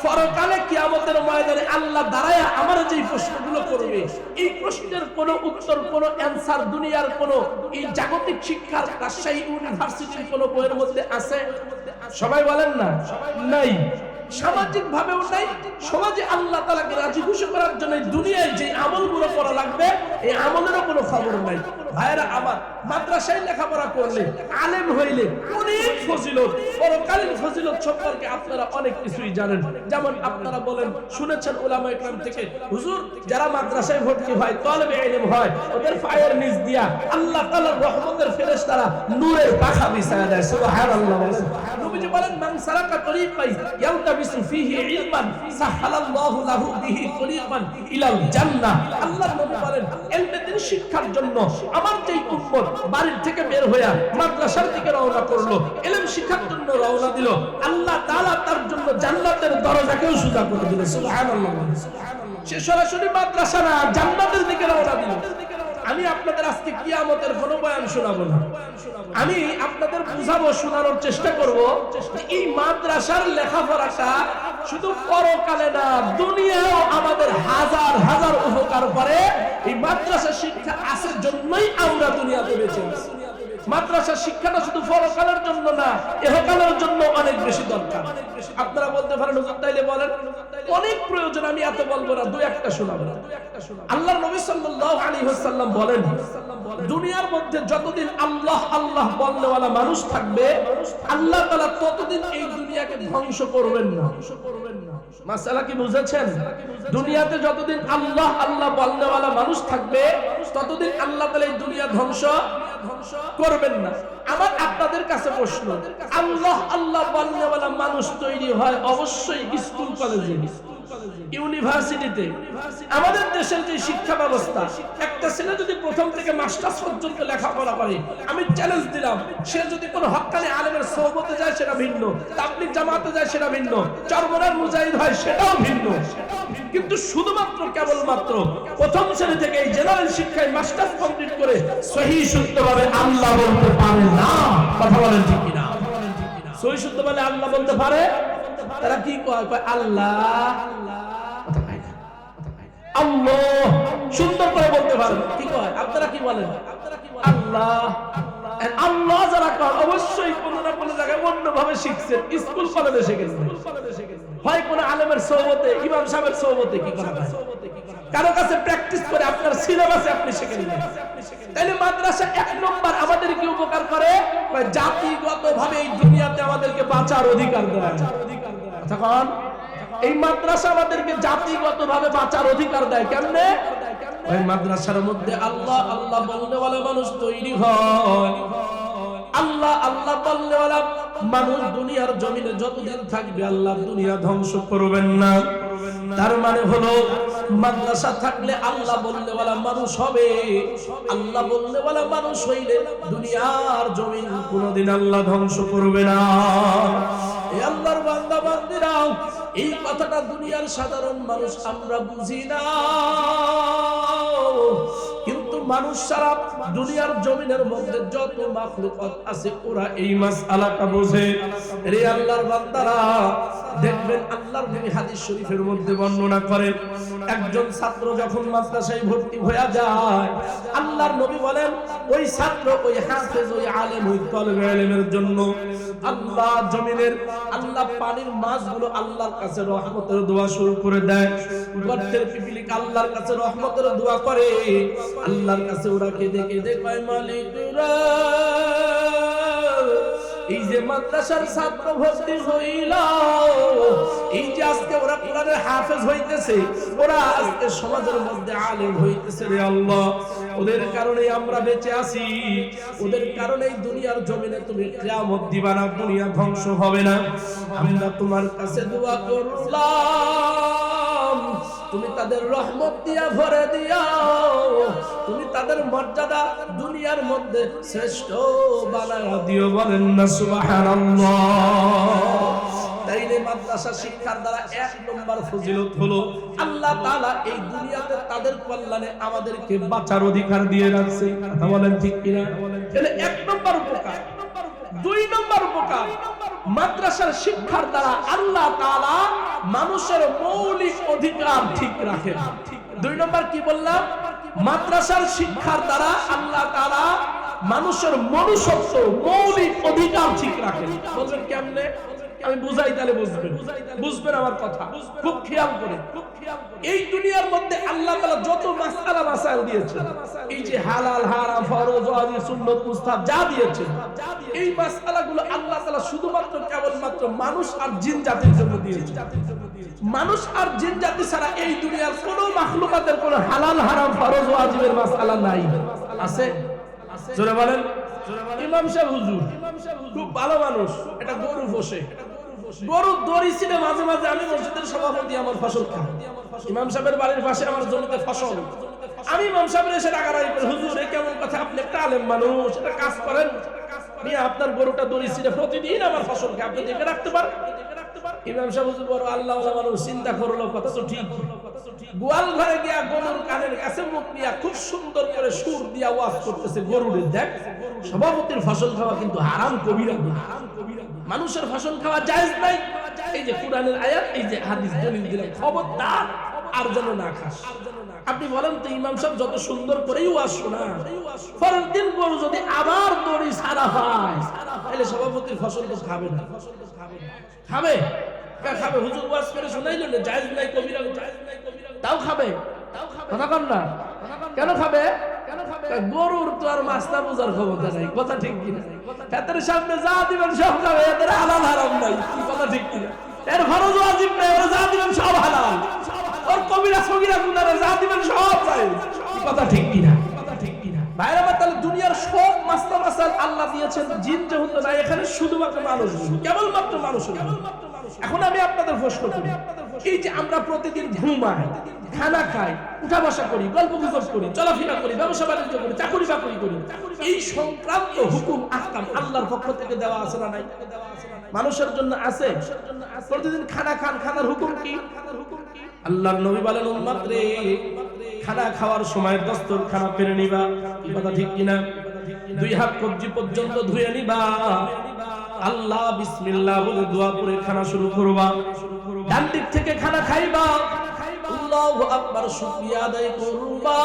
পরকালে কিয়ামতের ময়দানে আল্লাহ দাঁড়ায়া আমার যেই প্রশ্নগুলো করবে, এই প্রশ্নের কোন উত্তর, কোন অ্যানসার দুনিয়ার কোন এই জাগতিক শিক্ষার রাজশাহী ইউনিভার্সিটির কোন বইয়ের মধ্যে আছে? সবাই বলেন না। নাই। সামাজিক ভাবেও নাই। সমাজে আল্লাহ তাআলাকে রাজি খুশি করার জন্য দুনিয়ায় যে আমলগুলো করা লাগবে, এই আমলেরও কোনো খবর নাই। ভাইরা আমার, মাদ্রাসায় লেখাপড়া করলে, আলেম হইলে অনেক ফজিলত, পরকালীন ফজিলত সম্পর্কে আপনারা অনেক কিছুই জানেন। যেমন আপনারা বলেন, শুনেছেন উলামায়ে কেরাম থেকে, হুজুর যারা মাদ্রাসায় ভর্তি হয়, তালেবে ইলম হয়, ওদের পায়ের নিচ দিয়া আল্লাহ তাআলার রহমতের ফেরেশতারা নূরের পাখা বিছায়া দেয়। সুবহানাল্লাহ। নবীজি বলেন, মান সালাকা তরিকাই ইয়ালতাবিসু ফীহি ইলমান সাহালাল্লাহু লাহু বিহি তরিকান ইলাল জান্নাহ। আল্লাহর নবী বলেন, ইলমের শিক্ষার জন্য আমার যেই উম্মত বাড়ির থেকে বের হইয়া মাদ্রাসার দিকে রওনা করলো, ইলম শিক্ষার জন্য রওনা দিল, আল্লাহ তাআলা তার জন্য জান্নাতের দরজাকেও সোজা করে দিল। সুবহানাল্লাহ। সে সরাসরি মাদ্রাসা না, জান্নাতের দিকে রওনা দিল। আমি আপনাদের আজকে কিয়ামতের কোনো বয়ান শোনাবো না, আমি আপনাদের বুঝাবো, শোনানোর চেষ্টা করব যে এই মাদ্রাসার লেখাপড়াটা শুধু পরকালে না, দুনিয়াও আমাদের হাজার হাজার উপকার করে। এই মাদ্রাসা শিক্ষা আছে জন্যই আমরা দুনিয়াতে বেঁচে আছি। মাদ্রাসা শিক্ষাটা শুধু পরকালের জন্য না, ইহকালের জন্য অনেক বেশি দরকার। আপনারা বলতে পারেন, হুজুর তাইলে বলেন। অনেক প্রয়োজন, আমি এত বলবো না, দুই একটা শোনাবো। আল্লাহর নবী সাল্লাল্লাহু আলাইহি ওয়াসাল্লাম বলেন, দুনিয়ার মধ্যে যতদিন আল্লাহ আল্লাহ বলনেওয়ালা মানুষ থাকবে, আল্লাহ তাআলা ততদিন এই দুনিয়াকে ধ্বংস করবেন না। মাসালা কি বুঝেছেন? দুনিয়াতে যতদিন আল্লাহ আল্লাহ বলনেওয়ালা মানুষ থাকবে, ততদিন আল্লাহ তাআলা এই দুনিয়া ধ্বংস করবেন না। আমার আপনাদের কাছে প্রশ্ন, আল্লাহ আল্লাহ বলনেওয়ালা মানুষ তৈরি হয় অবশ্যই স্কুল কলেজে, ইউনিভার্সিটিতে। আমাদের দেশের যে শিক্ষা ব্যবস্থা, একটা ছেলে যদি প্রথম থেকে মাস্টার্স পর্যন্ত লেখাপড়া করে, আমি চ্যালেঞ্জ দিলাম, সে যদি কোনো হক্কানি আলেমের সোহবতে যায় সেটা ভিন্ন, তাবলীগ জামাতে যায় সেটা ভিন্ন, চরমনার মুজাহিদ হয় সেটাও ভিন্ন, কিন্তু শুধুমাত্র কেবলমাত্র প্রথম শ্রেণী থেকে এই জেনারেল শিক্ষায় মাস্টার্স কমপ্লিট করে সহিহ শুদ্ধভাবে আল্লাহ বলতে পারে না। কথা বলেন ঠিক কিনা? সহিহ শুদ্ধ বলে আল্লাহ বলতে পারে, তারা কি কয়? আল্লাহ আল্লাহ সুন্দর করে বলতে পারেন। কি কয়? আপনারা কি বলেন? আল্লাহ আল্লাহ যারা কয়, অবশ্যই কোনো না কোনো জায়গায় অন্যভাবে শিখছেন, স্কুল কলেজে শিখেছেন, হয় কোন আলেমের সোহবতে, ইমাম সাহেবের সোহবতে কি করা হয়, কারো কাছে প্র্যাকটিস করে আপনার সিলেবাসে আপনি শিখে নিলেন। তাহলে মাদ্রাসা এক নম্বর আমাদের কি উপকার করে? জাতিগতভাবে এই দুনিয়াতে আমাদেরকে বাঁচার অধিকার দেয়। তখন এই মাদ্রাসা আমাদেরকে জাতিগতভাবে বাঁচার অধিকার দেয়। কেমনে? ওই মাদ্রাসার মধ্যে আল্লাহ আল্লাহ বলনেওয়ালা মানুষ তৈরি হয়। আল্লাহ আল্লাহ বলনেওয়ালা মানুষ দুনিয়ার জমিনে যতদিন থাকবে, আল্লাহ দুনিয়া ধ্বংস করবেন না। তার মানে হলো, মাদ্রাসা থাকলে আল্লাহ বলনেওয়ালা মানুষ হবে। আল্লাহ বলনেওয়ালা মানুষ হইলে দুনিয়ার জমিন কোনদিন আল্লাহ ধ্বংস করবে না। এই আল্লাহর বান্দা বান্দীরা, এই কথাটা দুনিয়ার সাধারণ মানুষ আমরা বুঝি না, কিন্তু মানুষ সারা দুনিয়ার জমিনের মধ্যে যত মাখলুকাত আছে ওরা এই মাসআলাটা বোঝে। রে আল্লাহর বান্দারা, দেখবেন আল্লাহর নবী হাদিস শরীফের মধ্যে বর্ণনা করেন, একজন ছাত্র যখন মাদ্রাসায় ভর্তি হয়ে যায়, আল্লাহর নবী বলেন ওই ছাত্র, ওই হাফেজ, ওই আলেম, ওই তালেবে ইলমের জন্য আল্লাহ জমিনের, আল্লাহ পানির মাছগুলো আল্লাহর কাছে রহমতের দোয়া শুরু করে দেয়। গর্তের পিপিলিক আল্লাহর কাছে রহমতের দোয়া করে, আল্লাহর কাছে ওরা কেঁদে কেঁদে কয়, মালিক রে, এই যে মাদ্রাসার ছাত্র ভর্তি হইল, এই যে আজকে ওরা কোরআনের হাফেজ হইতেছে, ওরা আজকে সমাজের মধ্যে আলেম হইতেছে, রে আল্লাহ, ওদের কারণে আমরা বেঁচে আছি, ওদের কারণেই দুনিয়ার জমিনে তুমি কিয়ামত দিবা না, দুনিয়া ধ্বংস হবে না। আমরা তোমার কাছে দোয়া করলাম, তুমি তাদের রহমত দিয়া ভরে দিও, তুমি তাদের মর্যাদা দুনিয়ার মধ্যে শ্রেষ্ঠ বানায়া দিও। বলেন না সুবহানাল্লাহ। তাইলে মাদ্রাসা শিক্ষার দ্বারা এক নম্বর ফজিলত হলো আল্লাহ তাআলা এই দুনিয়াতে তাদের কল্যাণে আমাদেরকে বাঁচার অধিকার দিয়ে রাখছে। কথা বলেন ঠিক কিনা? তাহলে এক নম্বর উপকার। দুই নম্বর উপকার, মাদ্রাসার শিক্ষার দ্বারা আল্লাহ তাআলা মানুষের মৌলিক অধিকার ঠিক রাখেন। দুই নম্বর কি বললাম? মাদ্রাসার শিক্ষার দ্বারা আল্লাহ তাআলা মানুষের মনুষ্যত্ব, মৌলিক অধিকার ঠিক রাখেন। বলবেন কেমনে? আমি বুঝাই, তাহলে বুঝবেন আমার কথা। খুব খেয়াল করে, এই দুনিয়ার মধ্যে আল্লাহ তাআলা যত মাসআলা মাসাইল দিয়েছেন, এই যে হালাল হারাম ফরজ ওয়াজিব সুন্নাত মুস্তাহাব যা দিয়েছেন, এই মাসআলাগুলো আল্লাহ তাআলা শুধুমাত্র কেবলমাত্র মানুষ আর জিন জাতির জন্য দিয়েছেন। মানুষ আর জিন জাতি ছাড়া এই দুনিয়ার কোনো মাখলুকাতের কোনো হালাল হারাম ফরজ ওয়াজিবের মাসআলা নাই। আছে? জোরে বলেন। ইমাম সাহেব হুজুর খুব ভালো মানুষ, এটা গরু পোষে, গরু দড়ি ছিল, মাঝে মাঝে আমি মসজিদের সভাপতি, আমার ফসল খাই, ইমাম সাহেবের বাড়ির পাশে আমার জমিতে ফসল, আমি ইমাম সাহেবের এসে ডাকারাই করি, হুজুর এ কেমন কথা, আপনি একটা আলেম মানুষ, একটা কাজ করেন, নিয়ে আপনার গরুটা দড়ি ছিল, প্রতিদিন আমার ফসল খাই, আপনি দেখে রাখতে পারেন? ইমাম সাহেব হুজুর বড় আল্লাহওয়ালা মানুষ, চিন্তা করলো কথা তো ঠিক। গোয়াল ঘরে গিয়া গরুর কানের কাছে মুখ নিয়ে খুব সুন্দর করে সুর দিয়া ওয়াজ করতেছে, গরুরে দেখ সভাপতির ফসল খাওয়া কিন্তু হারাম কবিরা গুনাহ, মানুষের ফসল খাওয়া জায়েজ নাই। এই যে কুরআনের আয়াত, এই যে হাদিস দলিল দিলাম, খবরদার আর যেন না খাস। আপনি বলেন তো, ইমাম সাহেব যত সুন্দর করেই ওয়াজ শোনান, পরের দিন গরু যদি আবার দড়ি ছাড়া হয়, তাহলে সভাপতির ফসল তো খাবে না। খাবে? খাবে। হুজুর ওয়াজ করে শোনাইল না জায়েজ নাই কবিরা, তাও খাবে। কথা কন না? কেন খাবে? গরুর তো আর মাছটা বোঝার ক্ষমতা নাই। কথা ঠিক কিনা? এদের সামনে যা দিবেন সব খাবে, এদের হালাল হারাম নাই। কথা ঠিক কিনা? এর ফরজ ওয়াজিব নাই, ওরা যা দিবেন সব হালাল, ওর কবিরা সগীরা গুনাহে যা দিবেন সব জায়েজ। কথা ঠিক কিনা? ভাইরা আমার, তাহলে দুনিয়ার সব মাসলা মাসাইল আল্লাহ দিয়েছেন, জিন যেহেতু নাই, এখানে শুধুমাত্র মানুষ, কেবলমাত্র মানুষ। এখন আমি আপনাদের প্রশ্ন করি, এই যে আমরা প্রতিদিন ঘুমাই, খানা খাই, উঠা বসা করি, গল্প গুজব করি, চলাফেরা করি, ব্যবসা বাণিজ্য করি, চাকরি বাকরি করি, এই সংক্রান্ত হুকুম আহকাম আল্লাহর পক্ষ থেকে দেওয়া আছে না নাই? মানুষের জন্য আছে। প্রতিদিন খানা খান, খানার হুকুম কি? আল্লাহর নবী বলেন, উম্মত রে, খানা খাওয়ার সময় দস্তরখানা পেরে নিবা। কথা ঠিক কিনা? দুই হাত কবজি পর্যন্ত ধুয়ে নিবা, আল্লাহ বিসমিল্লাহ বলে দোয়া করে খানা শুরু করবা। ডান দিক থেকে খানা খাইবা, আল্লাহু আকবার শুকরিয়া আদায় করবা।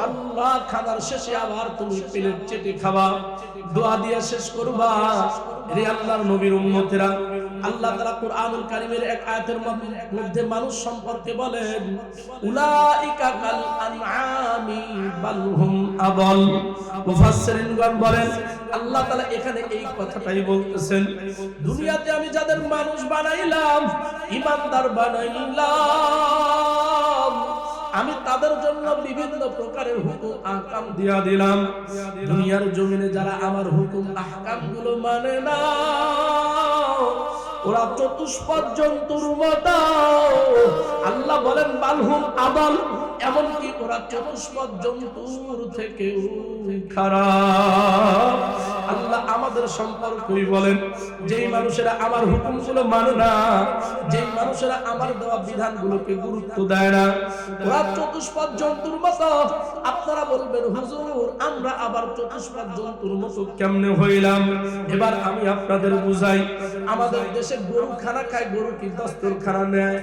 আল্লাহ খানার শেষে আবার তুমি প্লেট চেটে খাবা, দোয়া দিয়ে শেষ করবা। রে আল্লাহর নবীর উম্মতেরা, আল্লাহ তাআলা কুরআনুল কারীমের এক আয়াতের মধ্যে মানুষ সম্পর্কে বলেন, উলাইকা কাল আনআমি বাল হুম আদাল। মুফাসসিরিনগণ বলেন, আল্লাহ তাআলা এখানে এই কথাটাই বলতেছেন, দুনিয়াতে আমি যাদের মানুষ বানাইলাম, ঈমানদার বানাইলাম, আমি তাদের জন্য বিভিন্ন প্রকারের হুকুম আহকাম দিয়া দিলাম। দুনিয়ার জমিনে যারা আমার হুকুম আহকাম গুলো মানে না, ওরা চতুষ্পদ জন্তুর মতো। আল্লাহ বলেন বালহুম আদাল, এমনকি ওরা চতুষ্পদ জন্তুর থেকেও খারাপ। আল্লাহ আমাদের সম্পর্কই বলেন, যেই মানুষেরা আমার হুকুমগুলো মানে না, যেই মানুষেরা আমার দেওয়া বিধানগুলোকে গুরুত্ব দেয় না, ওরা চতুষ্পদ জন্তুর মতো। আপনারা বলবেন হুজুর আমরা আবার চতুষ্পদ জন্তুর মতো কেমনে হইলাম? এবার আমি আপনাদের বুঝাই। আমাদের দেশে গরু খানা খায়, গরু কি দস্তর খানা নেয়?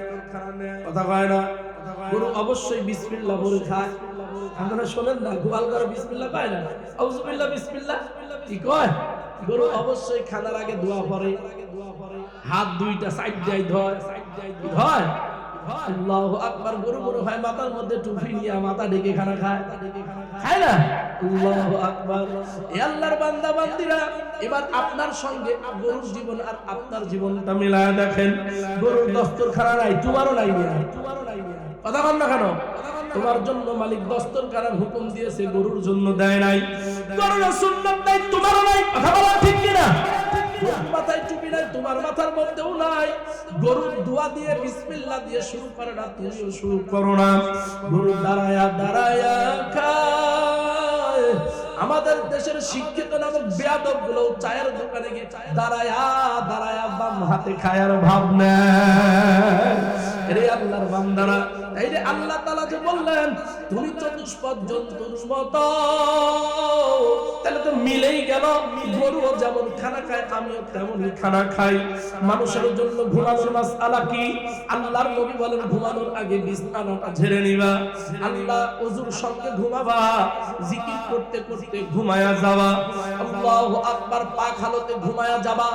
কথা কয় না? গরু অবশ্যই বিসমিল্লাহ বলে খায়। আপনারা শোনেন না, গোয়াল করে বিসমিল্লাহ পায় না, আউযুবিল্লাহ বিসমিল্লাহ কি কয়? গরু অবশ্যই খানার আগে দোয়া পড়ে, হাত দুইটা সাইড দিয়ে ধয়, আল্লাহু আকবার। গরু গরু হয় মাথার মধ্যে টুপি নিয়ে মাথা ঢেকে খানা খায়, খায় না? আল্লাহু আকবার। এ আল্লাহর বান্দা বান্দিরা, এবার আপনার সঙ্গে গরুর জীবন আর আপনার জীবনটা মিলায় দেখেন। গরুর দস্তরখানা নাই, তোমারও নাই। কথা বল না কেন? তোমার জন্য মালিক দস্তরখানার হুকুম দিয়েছে, গরুর জন্য দেয় নাই। গরুর সুন্নাত নাই, তোমারও নাই। কথা বলা ঠিক কিনা? মাথায় টুপি নাই, তোমার মাথার মধ্যেও নাই। গরুর দোয়া দিয়ে বিসমিল্লাহ দিয়ে শুরু করে না, তুমিও শুরু করো না। গরু দাঁড়ায়া দাঁড়ায়া খায়। আমাদের দেশের শিক্ষিত নামক বেয়াদব গুলো চায়ের দোকানে গিয়ে দাঁড়ায়া দাঁড়ায়া বাম হাতে খায়ার ভাব নেয়। রে আল্লাহর বান্দারা, এই যে আল্লাহ তাআলা যে বললেন তুমি চতুষ্পদ জন্তুর মতো, তাহলে তো মিলেই গেল। গরুও যেমন খানা খায়, আমিও তেমনই খানা খাই। মানুষের জন্য ঘুমানোর মাসআলা কি? আল্লাহর নবী বলেন ঘুমানোর আগে বিছানাটা ঝেড়ে নিবা, আল্লাহ ওযুর সঙ্গে ঘুমাবা, জিকির করতে করতে ঘুমায়া যাবা, আল্লাহু আকবার পাক হালতে ঘুমায়া যাবা,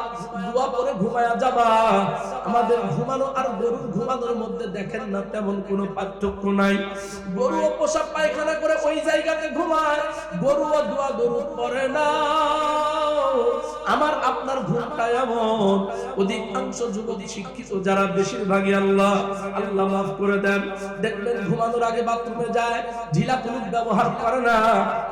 দোয়া করে ঘুমায়া যাবা। আমাদের ঘুমানো আর গরুর ঘুমানোর মধ্যে দেখেন না তেমন কোনো পার্থক্য নাই। গরুও পোশাক পায়খানা করে ওই জায়গাতে ঘুমায়, গরুও দোয়া দরুদ পড়ে না। আমার আপনার ঘুমটা এমন। অধিকাংশ যুবক শিক্ষিত যারা, বেশিরভাগই আল্লাহ আল্লাহ মাফ করে দেন, দেখবেন ঘুমানোর আগে বাথরুমে যায়, ঢিলা পুরুষ ব্যবহার করে না,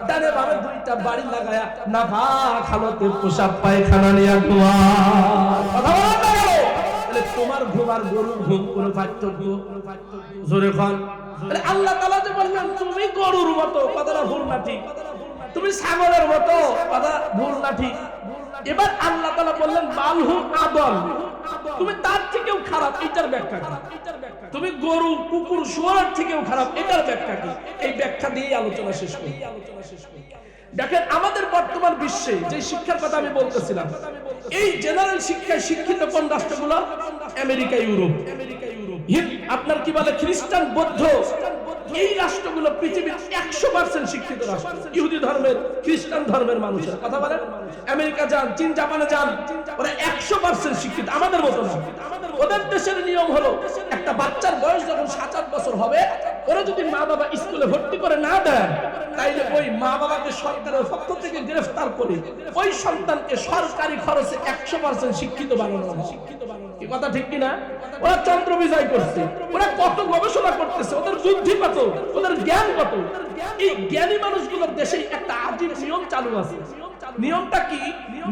ডানে বামে দুইটা বাড়ি লাগায়া নাপাক হালতে পোশাক পায়খানা নিয়ে ঘুমায়। কথা বলেন না কেন? তাহলে তোমার ঘুম আর গরুর ঘুম কোনো পার্থক্য? জোরে খান। আল্লাহ তাআলা যে বললেন তুমি গরুর মতো, কথাটা ভুল না ঠিক? তুমি ছাগলের মতো, কথা ভুল না ঠিক? এবার আল্লাহ তাআলা বললেন বালহু আদল, তুমি তার থেকেও খারাপ। এটার ব্যাখ্যা কি? তুমি গরু কুকুর শুয়োরের থেকেও খারাপ, এটার ব্যাখ্যা কি? এই ব্যাখ্যা দিয়ে আলোচনা শেষ করি। দেখেন আমাদের বর্তমান বিশ্বে যে শিক্ষার কথা আমি বলতেছিলাম, এই জেনারেল শিক্ষায় শিক্ষিত কোন রাষ্ট্রগুলো? America, Europe. আপনার কি বলে খ্রিস্টান, বৌদ্ধ, এই রাষ্ট্রগুলো পৃথিবীর 100% শিক্ষিত রাষ্ট্র। ইহুদি ধর্মের, খ্রিস্টান ধর্মের মানুষের কথা বলেন, আমেরিকা যান, চীন জাপানে যান, ওরা 100% শিক্ষিত। আমাদের মতো না। ওদের দেশের নিয়ম হলো একটা বাচ্চার বয়স যখন 7-8 বছর হবে, ওরা যদি মা বাবা স্কুলে ভর্তি করে না দেয়, তাইলে ওই মা বাবাকে সরকারের পক্ষ থেকে গ্রেফতার করে ওই সন্তানকে সরকারি খরচে 100% শিক্ষিত বানানো হয়। কি কথা ঠিক কিনা? ওরা চন্দ্র বিজয় করছে, ওরা কত গবেষণা করতেছে, ওদের বুদ্ধি কত, ওদের জ্ঞান কত। এই জ্ঞানী মানুষগুলোর দেশে একটা আজীব নিয়ম চালু আছে। নিয়মটা কি?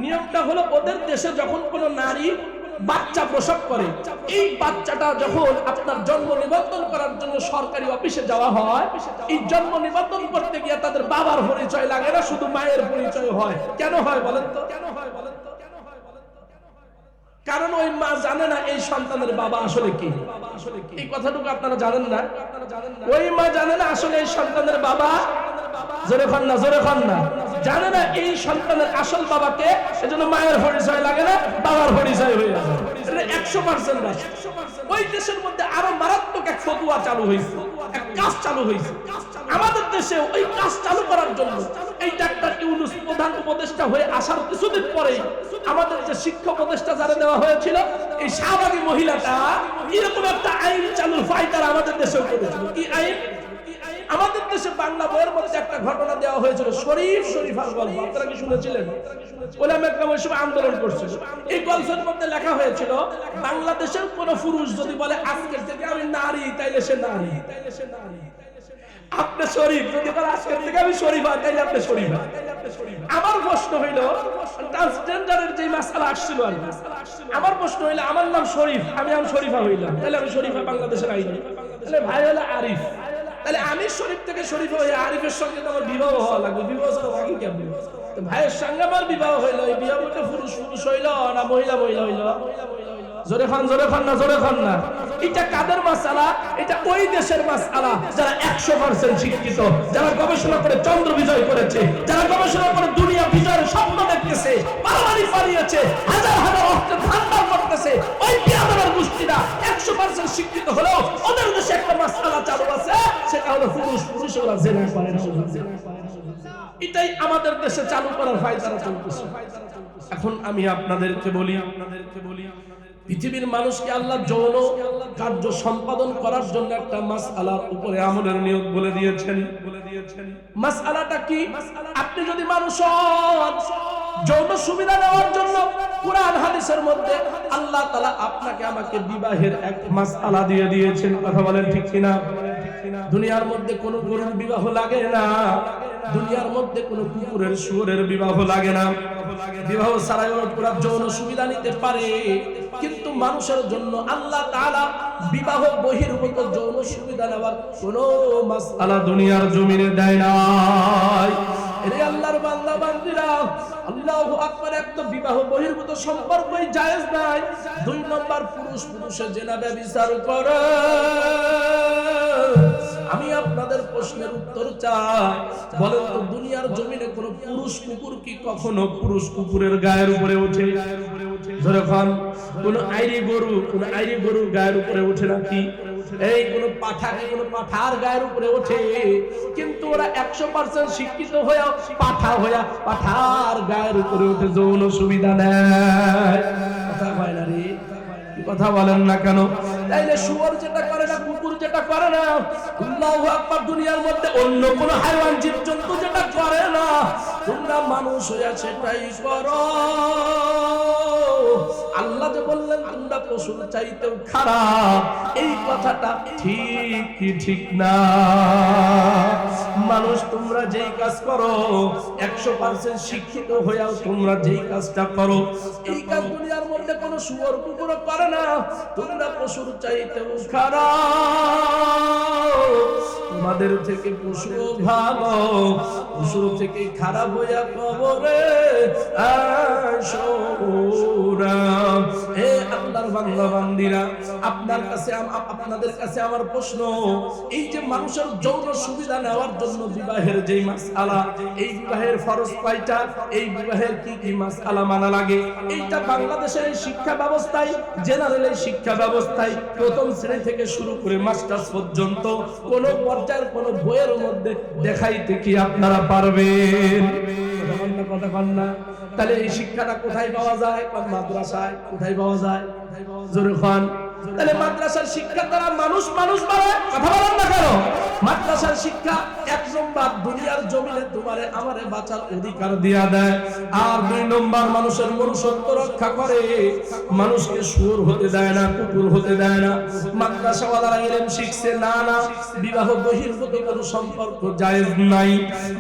নিয়মটা হলো ওদের দেশে যখন কোনো নারী বাচ্চা প্রসব করে, এই বাচ্চাটা যখন আপনার জন্ম নিবন্ধন করার জন্য সরকারি অফিসে যাওয়া হয়, এই জন্ম নিবন্ধন করতে গিয়ে তাদের বাবার পরিচয় লাগে না, শুধু মায়ের পরিচয় হয়। কেন হয় বলেন তো? কারণ ওই মা জানে না এই সন্তানের বাবা আসলে কি। এই কথাটুকু আপনারা জানেন না? ওই মা জানে না আসলে এই সন্তানের বাবা, জোরে খান না, জোরে খান না, জানে না এই সন্তানের আসল বাবাকে। সেজন্য মায়ের পরিচয় লাগে না, বাবার পরিচয় হয়ে যায়। 100% রাষ্ট্র। ওই দেশের মধ্যে আরো মারাত্মক এক ফতোয়া চালু হয়েছে, এক কাজ চালু হয়েছে। আমাদের দেশে ওই কাজ চালু করার জন্য এই ডাক্তার ইউনূস প্রধান উপদেষ্টা হয়ে আসার কিছুদিন পরেই আমাদের যে শিক্ষা উপদেষ্টা যারা দেওয়া হয়েছিল, এই শাহবাগী মহিলাটা এরকম একটা আইন চালু ফাইটার আমাদের দেশেও করেছিল। কি আইন? আমাদের দেশে বাংলা বইয়ের মধ্যে একটা ঘটনা দেওয়া হয়েছিল, শরীফার গল্প। আপনারা কি শুনেছিলেন? ওলামা কেরাম ওই সময় আন্দোলন করছিল। এই গল্পের মধ্যে লেখা হয়েছিল বাংলাদেশের কোন পুরুষ যদি বলে আজকের থেকে আমি নারী, তাইলে সে নারী। আপনি শরীফ যদি বলে আজকের থেকে আমি শরীফা, তাইলে আপনি শরীফা। আমার প্রশ্ন হইল ট্রান্সজেন্ডারের যে মাসআলা আসছিল, আমার প্রশ্ন হইল আমার নাম শরীফ, আমি শরীফা হইলাম, তাহলে আমি শরীফা বাংলাদেশের আইন। তাহলে ভাই হলো আরিফ, তাহলে আমির শরীফ থেকে শরীফ হয়ে আরিফের সঙ্গে তো আমার বিবাহ হওয়া লাগবে, বিবাহ ছাড়া বাকি কেমন? তো ভাইয়ের সঙ্গে আমার বিবাহ হইলো, এই বিবাহটা পুরুষ পুরুষ হইলো না মহিলা মহিলা হইলো? জোরে খান না জোরে খান না। এটা কাদের মাসআলা? এটা ওই দেশের মাসআলা যারা 100% শিক্ষিত, যারা গবেষণা করে চন্দ্র বিজয় করেছে, যারা গবেষণা করে দুনিয়া বিজয়ের স্বপ্ন দেখতেছে, পারমাণি পালিয়েছে, হাজার হাজার অস্ত্রের ভান্ডার করতেছে। ওই বিয়াদবের গোষ্ঠীরা 100% শিক্ষিত হলেও ওদের দেশে একটা মাসআলা চালু আছে, সেটা হলো পুরুষ পুরুষ ওরা জেনা করে না। এটাই আমাদের দেশে চালু করার ফায়দারা চলতেছে। এখন আমি আপনাদেরকে বলি, পৃথিবীর মানুষকে আল্লাহ যৌন কার্য সম্পাদন করার জন্য একটা মাসআলার উপরে আমলের নিয়ত বলে দিয়েছেন। মাসআলাটা কি? আপনি যদি মানুষ যৌন সুবিধা নেওয়ার জন্য কুরআন হাদিসের মধ্যে আল্লাহ তাআলা আপনাকে আমাকে বিবাহের এক মাসআলা দিয়ে দিয়েছেন। কথা বলেন ঠিক কিনা? দুনিয়ার মধ্যে কোনো গরুর বিবাহ লাগে না, দুনিয়ার মধ্যে কোনো কুকুরের শুয়োরের বিবাহ লাগে না। বিবাহ ছাড়াই ওরা যৌন সুবিধা নিতে পারে, কিন্তু মানুষের জন্য আল্লাহ তাআলা বিবাহ বহির্ভূত যৌন সুবিধা নেওয়ার কোনো মাসআলা দুনিয়ার জমিনে দেয় নাই। এরে আল্লাহর বান্দা বান্দীরা, আল্লাহু আকবার, এক তো বিবাহ বহির্ভূত সম্পর্কই জায়েজ নাই। 2 নম্বর পুরুষ পুরুষের জিনা ব্যভিচার করে। আমি আপনাদের প্রশ্নের উত্তর চাই, বলেন তো দুনিয়ার জমিনে কোন পুরুষ কুকুর কি কখনো পুরুষ কুকুরের গায়ের উপরে ওঠে? যখন কোন আইরি গরু গায়ের উপরে ওঠে নাকি? এই কোন পাঠা কি কোন পাঠার গায়ের উপরে ওঠে? কিন্তু ওরা 100% শিক্ষিত হয়েও পাঠার গায়ের উপরে ওঠে, যৌন সুবিধা নেয়। কথা হয় না রে? কথা বলেন না কেন? তাইলে শুয়োর যেটা করে না, কুকুর যেটা করে না, আল্লাহু আকবার, দুনিয়ার মধ্যে অন্য কোন হায়াওয়ান জীবজন্তু যেটা করে না, তোমরা মানুষ হইয়া সেটাই করো। আল্লাহ যে বললেন তোমরা পশুর চাইতেও খারাপ, এই কথাটা ঠিক কি ঠিক না? মানুষ তোমরা যেই কাজ করো, 100% শিক্ষিত হইয়াও তোমরা যেই কাজটা করো, এই কাজ দুনিয়ার মধ্যে কোন শুয়োর কুকুর করে না। তোমরা পশুর চাইতেও খারাপ, তোমাদের থেকে পশু ভালো, পশুর থেকে খারাপ হইয়া কবরে আসোরা। হে আল্লাহর বান্দা বান্দীরা, আপনাদের কাছে আমার প্রশ্ন, এই যে মানুষের যৌন সুবিধা নেওয়ার জন্য বিবাহের যেই মাসআলা, এই বিবাহের ফরজ কয়টা, এই বিবাহের কি কি মাসআলা মানা লাগে, এইটা বাংলাদেশের এই শিক্ষা ব্যবস্থায়, জেনারেল এই শিক্ষা ব্যবস্থায় প্রথম শ্রেণী থেকে শুরু করে মাস্টার্স পর্যন্ত কোন পর্যায়ের কোন বইয়ের মধ্যে দেখাইতে কি আপনারা পারবেন? কথা বল না। তাহলে এই শিক্ষাটা কোথায় পাওয়া যায়? মাদ্রাসায়। কোথায় পাওয়া যায়? জোরে খান। তাহলে মাদ্রাসার শিক্ষা দ্বারা মানুষ বাড়ে। কথা বলেন না কেন? মাদ্রাসার শিক্ষা 1 নম্বর দুনিয়ার জমিনে তোমারে আমারে বাঁচার অধিকার দিয়া দেয়, আর 2 নম্বর মানুষের মনুষ্যত্ব রক্ষা করে, মানুষকে শুয়োর হতে দেয় না, কুকুর হতে দেয় না। মাদ্রাসাওয়ালারা ইলম শিখছে না, বিবাহ বহির্ভূত কোনো সম্পর্ক জায়েজ নাই।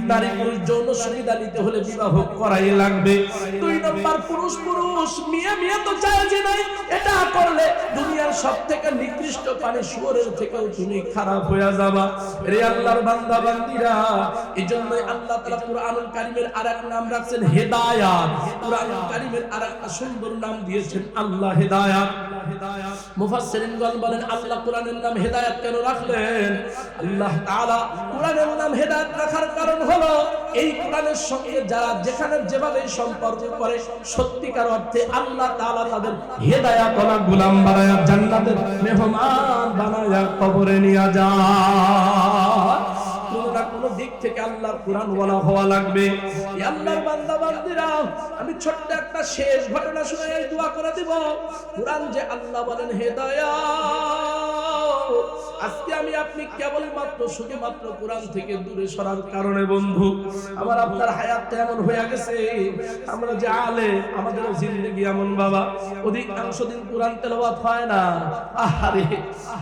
নারী পুরুষ যৌন সুবিধা নিতে হলে বিবাহ করাই লাগবে। 2 নম্বর পুরুষ মেয়ে তো জায়েজই নাই। এটা করলে দুনিয়ার সবথেকে নিকৃষ্ট প্রাণী শুয়োরের থেকেও তুমি খারাপ হয়ে যাবা। রে আল্লাহর বান্দা বান্দীরা, এজন্যই আল্লাহ তাআলা কুরআনুল কারীমের আরেক নাম রাখছেন হেদায়াত। কুরআনুল কারীমের আরেকটা সুন্দর নাম দিয়েছেন আল্লাহ হেদায়াত। মুফাসসিরিনগণ বলেন আল্লাহ কুরআনের নাম হেদায়াত কেন রাখলেন? আল্লাহ তাআলা কুরআনের নাম হেদায়াত রাখার কারণ হলো, এই কুরআনের সঙ্গে যারা যেখানে যেভাবে সম্পর্ক করে, সত্যিকার অর্থে আল্লাহ তাআলা তাদের হেদায়াত ওয়ালা গোলাম বানায়া জান্নাতের মেহমান বানায়া কবরে নিয়ে যায়। কোন দিক থেকে আল্লাহর কুরআন ওয়ালা হওয়া লাগবে। আল্লাহর বান্দা বান্দীরা, আমি ছোট্ট একটা শেষ ঘটনা শুনে এই দোয়া করে দিব। কুরআন যে আল্লাহ বলেন হেদায়াত, আজকে আমি আপনি কেবলমাত্র শুধুমাত্র কুরআন থেকে দূরে সরার কারণে বন্ধু আমার আপনার হায়াতটা এমন হয়ে গেছে, আমরা যে আলে আমাদের জিন্দেগি এমন বাবা, অধিকাংশ দিন কুরআন তেলাওয়াত হয় না। আহারে,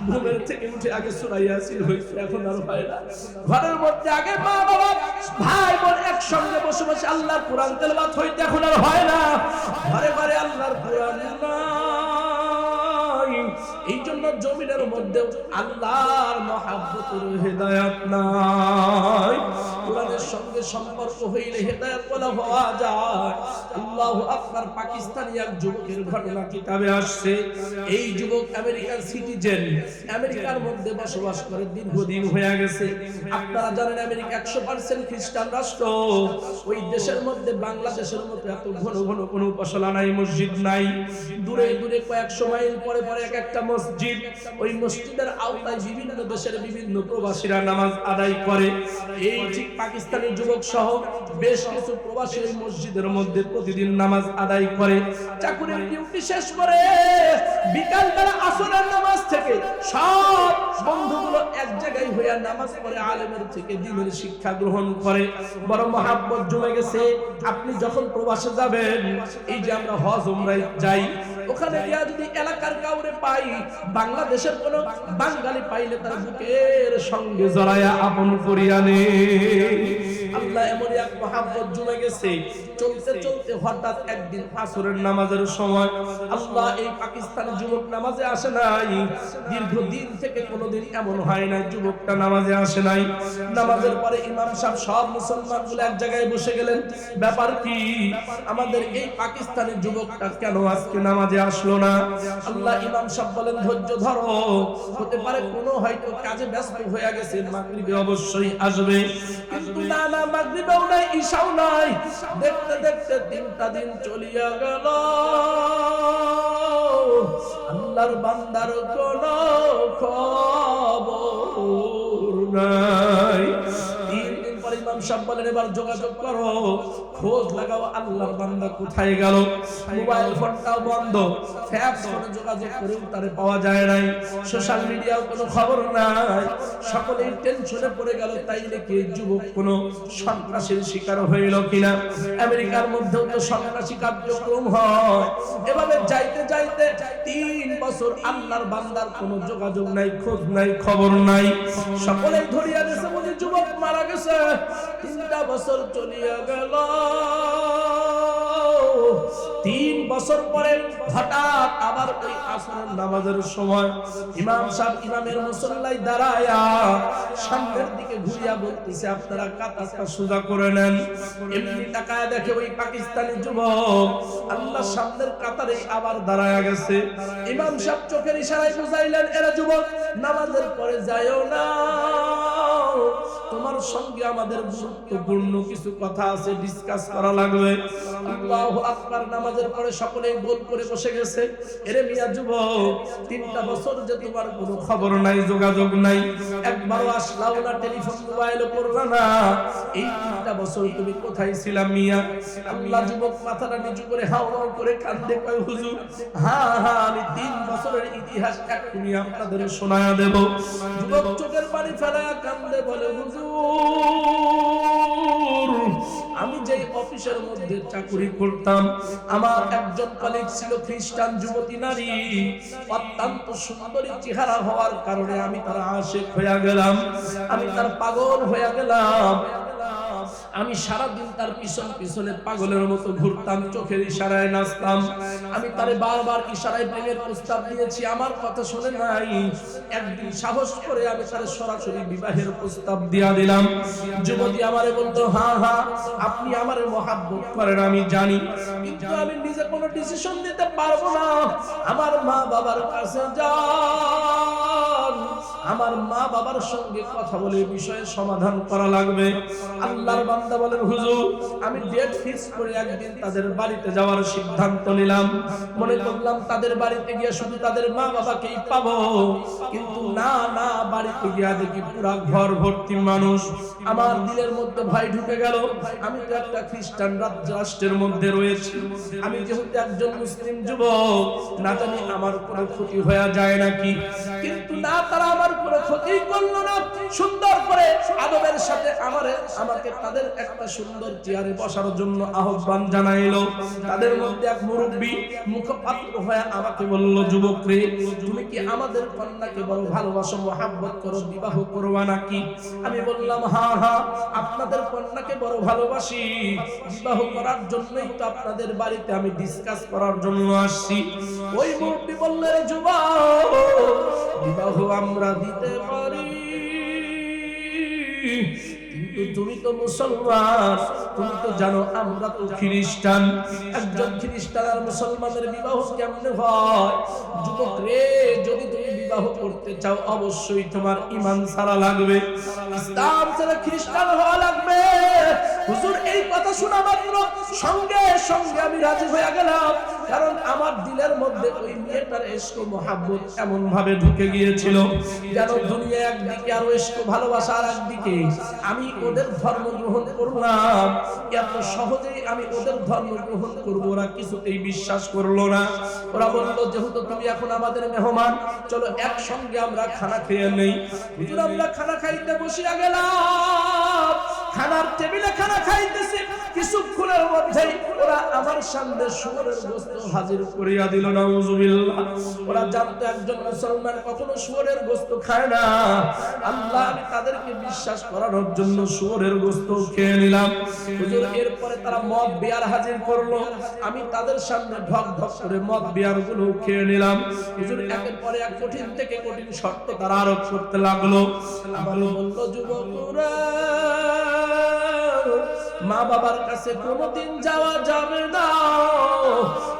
ঘুমের থেকে উঠে আগে সূরা ইয়াসিন হইছে, এখন আর হয় না। ঘরের মধ্যে আগে মা বাবা ভাই বোন একসঙ্গে বসে বসে আল্লাহর কুরআন তেলাওয়াত হইতে এখন আর হয় না। ঘরে ঘরে আল্লাহর কুরআন নাই। এই জন্য জমিনের মধ্যে আল্লাহর মহব্বতের হেদায়েত নাই। কোরআনের সঙ্গে সম্পর্ক হইলে হেদায়েত বলা হওয়া যায়। আল্লাহু আকবার। পাকিস্তানি এক যুবকের ঘটনা কিতাবে আসছে। এই যুবক আমেরিকার সিটিজেন, আমেরিকার মধ্যে বসবাস করে দীর্ঘদিন হয়ে গেছে। আপনারা জানেন আমেরিকা 100% খ্রিস্টান রাষ্ট্র। ওই দেশের মধ্যে বাংলাদেশের মতো এত ঘন ঘন কোনো উপাসনা নাই, মসজিদ নাই। দূরে দূরে কয়েকশো মাইল পরে পরে এক একটা মসজিদ। ওই মসজিদের আওতায় বিভিন্ন দেশের বিভিন্ন প্রবাসীরা নামাজ আদায় করে। এই ঠিক পাকিস্তানি যুবক সহ বেশ কিছু প্রবাসী ওই মসজিদের মধ্যে প্রতিদিন নামাজ আদায় করে। চাকুরির ডিউটি শেষ করে বিকাল বেলা আসরের নামাজ থেকে সব বন্ধুগুলো এক জায়গায় হইয়া নামাজ পড়ে, আলেমের থেকে দ্বীনের শিক্ষা গ্রহণ করে। বড় মহাব্বত জমে গেছে। আপনি যখন প্রবাসে যাবেন, এই যে আমরা হজ উমরায় যাই, ওখানে গিয়া যদি এলাকার কাউরে পাই, বাংলাদেশের কোন বাঙালি পাইলে তার বুকের সঙ্গে জড়ায়া আপন করিয়া নে। আল্লাহ এমন এক মহাব্বত জমে গেছে। চলতে চলতে হঠাৎ একদিন আসরের নামাজের সময় আল্লাহ এই পাকিস্তানি যুবক নামাজে আসে নাই। দীর্ঘদিন থেকে কোনোদিন এমন হয় নাই যুবকটা নামাজে আসে নাই। নামাজের পরে ইমাম সাহেব সব মুসলমানগুলো এক জায়গায় বসে গেলেন। ব্যাপার কি? আমাদের এই পাকিস্তানি যুবকটা কেন আজকে নামাজে আসলো না? আল্লাহ ইমাম সাহেব বলেন, ধৈর্য ধরো, হতে পারে কোনো হয়তো কাজে ব্যস্ত হয়ে গেছে, মাগরিবে অবশ্যই আসবে। কিন্তু না না, মাগরিবেও নাই, ঈশাও নাই। দেখতে দেখতে 3টা দিন চলিয়া গেল, আল্লাহর বান্দার কোনো খবর নাই। 3 দিন পরে ইমাম সাহেব বলেন, এবার যোগাযোগ করো, খোঁজ লাগাও আল্লাহর বান্দা কোথায় গেল। মোবাইল ফোনটাও বন্ধ, ফ্যাক্স ফোনে যোগাযোগ করেও তারে পাওয়া যায় নাই, সোশ্যাল মিডিয়াও কোনো খবর নাই। সকলেই টেনশনে পড়ে গেল, তাই নাকি যুবক কোনো সন্ত্রাসের শিকার হইল কিনা। আমেরিকার মধ্যেও তো সন্ত্রাসী কার্যক্রম হয়। এভাবে যাইতে যাইতে 3 বছর আল্লাহর বান্দার কোনো যোগাযোগ নাই, খোঁজ নাই, খবর নাই। সকলেই ধরিয়া গেছে বলে যুবক মারা গেছে। 3টা বছর চলিয়া গেল। 3 বছর পরে হঠাৎ আবার ওই আসরের নামাজের সময় ইমাম সাহেব ইমামের মুসল্লায় দাঁড়ায়া সামনের দিকে ঘুরিয়া বলতেছে, আপনারা কাতারটা সোজা করে নেন। এমনি তাকায় দেখে ওই পাকিস্তানি যুবক আল্লাহর সামনের কাতারে আবার দাঁড়ায়া গেছে। ইমাম সাহেব চোখের ইশারায় বুঝাইলেন, এরা যুবক, নামাজের পরে যায়ও না, তোমার সঙ্গে আমাদের গুরুত্বপূর্ণ কিছু কথা আছে, ডিসকাস করা লাগবে। আল্লাহু আকবার। নামাজের পরে সকলেই গোল করে বসে গেছে। এরে মিয়া যুবক, 3টা বছর যে তোমার কোনো খবর নাই, যোগাযোগ নাই, একবারও আসলাও না, টেলিফোন মোবাইলও করলা না, এই 3টা বছর তুমি কোথায় ছিলা মিয়া? আল্লাহ যুবক মাথাটা নিচু করে হাও হাও করে কান্দে কয়, হুজুর, হ্যাঁ হ্যাঁ, আমি 3 বছরের ইতিহাস এক্ষুনি আপনাদের শোনায়া দেব। যুবক চোখের পানি ফেলায়া কান্দে বলে, হুজুর, আমি যেই অফিসের মধ্যে চাকরি করতাম, আমার একজন কলিগ ছিল খ্রিস্টান যুবতী নারী, অত্যন্ত সুন্দরী চেহারা হওয়ার কারণে আমি তার আশিক হয়ে গেলাম, আমি তার পাগল হয়ে গেলাম। আমি সারাদিন তার পিছন পিছনে পাগলের মতো ঘুরতাম, চোখের ইশারায় নাচতাম। আমি তারে বারবার ইশারায় প্রেমের প্রস্তাব দিয়েছি, আমার কথা শুনে নাই। একদিন সাহস করে আমি তারে সরাসরি বিবাহের প্রস্তাব দিয়া দিলাম। যুবতী আমারে বলতো, হ্যাঁ হ্যাঁ, আপনি আমারে মহাব্বত করেন, আমি জানি, কিন্তু আমি নিজে কোনো ডিসিশন নিতে পারবো না। আমার মা বাবার কাছে যান, আমার মা বাবার সঙ্গে কথা বলে বিষয়ে সমাধান করা লাগবে। আল্লাহর বান্দা বলেন, হুজুর, আমি ডেট ফিক্স করে একদিন তাদের বাড়িতে যাওয়ার সিদ্ধান্ত নিলাম। মনে করলাম তাদের বাড়িতে গিয়ে শুধু তাদের মা বাবাকেই পাবো, কিন্তু না না, বাড়িতে গিয়া দেখি পুরা ঘর ভর্তি মানুষ। আমার দিলের মধ্যে ভয় ঢুকে গেল। আমি তো একটা খ্রিস্টান রাষ্ট্রের মধ্যে রয়েছি, আমি যেহেতু একজন মুসলিম যুবক, না জানি আমার কোনো ক্ষতি হয়ে যায় নাকি। কিন্তু না, তারা আমার কোনো ক্ষতি করলো না, সুন্দর করে আদবের সাথে আমাকে তাদের একটা সুন্দর চেয়ারে বসার জন্য আহ্বান জানাইলো। তাদের মধ্যে এক মুরব্বী মুখপাত্র হয়ে আমাকে বলল, যুবক রে, তুমি কি আমাদের কন্যাকে বড় ভালোবাসো, মহাব্বত করো, বিবাহ করবা নাকি? আমি বললাম, হ্যাঁ হ্যাঁ, আপনাদের কন্যাকে বড় ভালোবাসি, বিবাহ করার জন্যই তো আপনাদের বাড়িতে আমি ডিসকাস করার জন্য আসছি। ওই মুরব্বী বললেন, যুবক, বিবাহ আমরা দিতে পারি, কিন্তু তুমি তো মুসলমান, তুমি তো জানো আমরা তো খ্রিস্টান, একজন খ্রিস্টান আর মুসলমানের বিবাহ কেমনে হয়? যুবক রে, যদি তুমি বিবাহ করতে চাও অবশ্যই তোমার ঈমান ছাড়া লাগবে, ইসলাম ছাড়া খ্রিস্টান হওয়া লাগবে। হুজুর এই কথা শোনা মাত্র সঙ্গে সঙ্গে আমি রাজি হয়ে গেলাম, কারণ আমার দিলের মধ্যে ওই মেয়েটার ইশক মহব্বত এমন ভাবে ঢুকে গিয়েছিল যেন দুনিয়া একদিকে আর ইশক ভালোবাসা আর একদিকে। আমি ওদের ধর্ম গ্রহণ করলাম, এত সহজেই আমি ওদের ধর্ম গ্রহণ করবো ওরা কিছুতেই বিশ্বাস করলো না। ওরা বলল, যেহেতু তুমি এখন আমাদের মেহমান, চলো একসঙ্গে আমরা খানা খেয়ে নেই। হুজুর আমরা খানা খাইতে বসিয়া গেলাম, খানার টেবিলে খানা খাইতেছি, কিছুক্ষণের মধ্যেই ওরা আমার সামনে শুয়োরের গোশত হাজির করিয়া দিল। নাউজুবিল্লাহ। ওরা জানতো একজন মুসলমান কখনো শুয়োরের গোশত খায় না। আল্লাহ, আমি তাদেরকে বিশ্বাস করানোর জন্য শুয়োরের গোশত খেয়ে নিলাম। হুজুর এরপরে তারা মদ বিয়ার হাজির করলো, আমি তাদের সামনে ঢক ঢক করে মদ বিয়ার গুলো খেয়ে নিলাম। হুজুর একের পরে এক কঠিন থেকে কঠিন শর্ত তারা আরোপ করতে লাগলো। আমার বলল, যুবকরা, মা বাবার কাছে কোনোদিন যাওয়া যাবে না।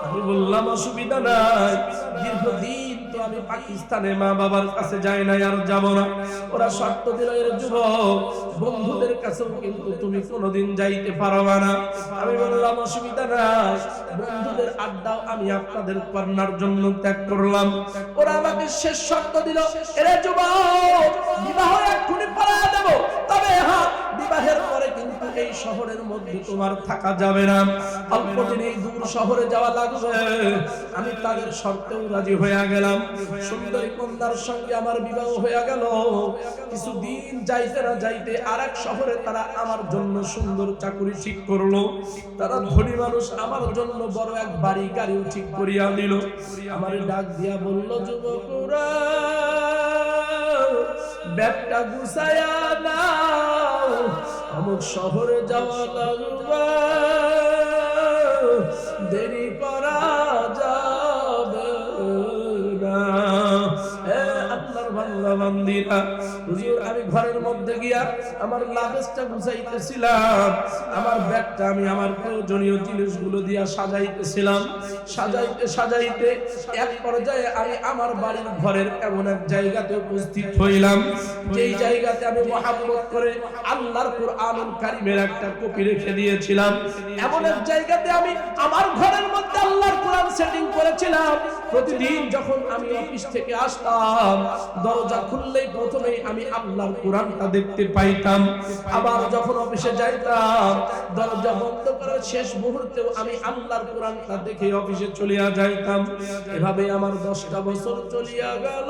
আমি বললাম, অসুবিধা নাই, দীর্ঘদিন তো আমি পাকিস্তানে মা বাবার কাছে যাই নাই, আর যাব না। ওরা শর্ত দিল, এর যুবক, বন্ধুদের কাছেও কিন্তু তুমি কোনোদিন যাইতে পারবা না। আমি বললাম, অসুবিধা নাই, বন্ধুদের আড্ডাও আমি আপনাদের কন্যার জন্য ত্যাগ করলাম। ওরা আমাকে শেষ শর্ত দিল, এর যুবক, বিবাহ এক্ষুনি পড়ায় দেব, তবে হ্যাঁ, বিবাহের পরে কিন্তু এই শহরের মধ্যে তোমার থাকা যাবে না, অল্প দিন এই দূর শহরে যাওয়া লাগবে। আমি তাদের শর্তেও রাজি হয়ে গেলাম। সুন্দরী কন্যার সঙ্গে আমার বিবাহ হয়ে গেল। কিছুদিন যাইতে না যাইতে আরেক শহরে তারা আমার জন্য সুন্দর চাকুরি ঠিক করলো। তারা ধনী মানুষ, আমার জন্য বড় এক বাড়ি গাড়িও ঠিক করিয়া দিল। আমার ডাক দিয়া বলল, যুবকরা, ব্যাগটা গুছায়া নাও, অমুক শহরে যাওয়া লাগবে, দেরি করা যাবে না। আল্লাহর বান্দা বান্দীরা, হুজুর আমি ঘরের মধ্যে গিয়া আমার লাগেজটা গুছাইতেছিলাম, আমার ব্যাগটা আমি আমার প্রয়োজনীয় জিনিসগুলো দিয়া সাজাইতেছিলাম। সাজাইতে সাজাইতে এক পর্যায়ে আমি আমার বাড়ির ঘরের এমন এক জায়গাতে উপস্থিত হইলাম, যেই জায়গাতে আমি মহব্বত করে আল্লাহর কুরআনুল কারীমের একটা কপি রেখে দিয়েছিলাম। এমন এক জায়গাতে আমি আমার ঘরের মধ্যে আল্লাহর কুরআন সেটিং করেছিলাম। প্রতিদিন যখন আমি অফিস থেকে আসতাম, দরজা খুললেই প্রথমেই আমি আল্লাহর কুরআনটা দেখতে পাইতাম। আবার যখন অফিসে যাইতাম, দরজা বন্ধ করার শেষ মুহূর্তেও আমি আল্লাহর কুরআনটা দেখে অফিসে চলিয়া যাইতাম। এভাবে আমার 10টা বছর চলিয়া গেল।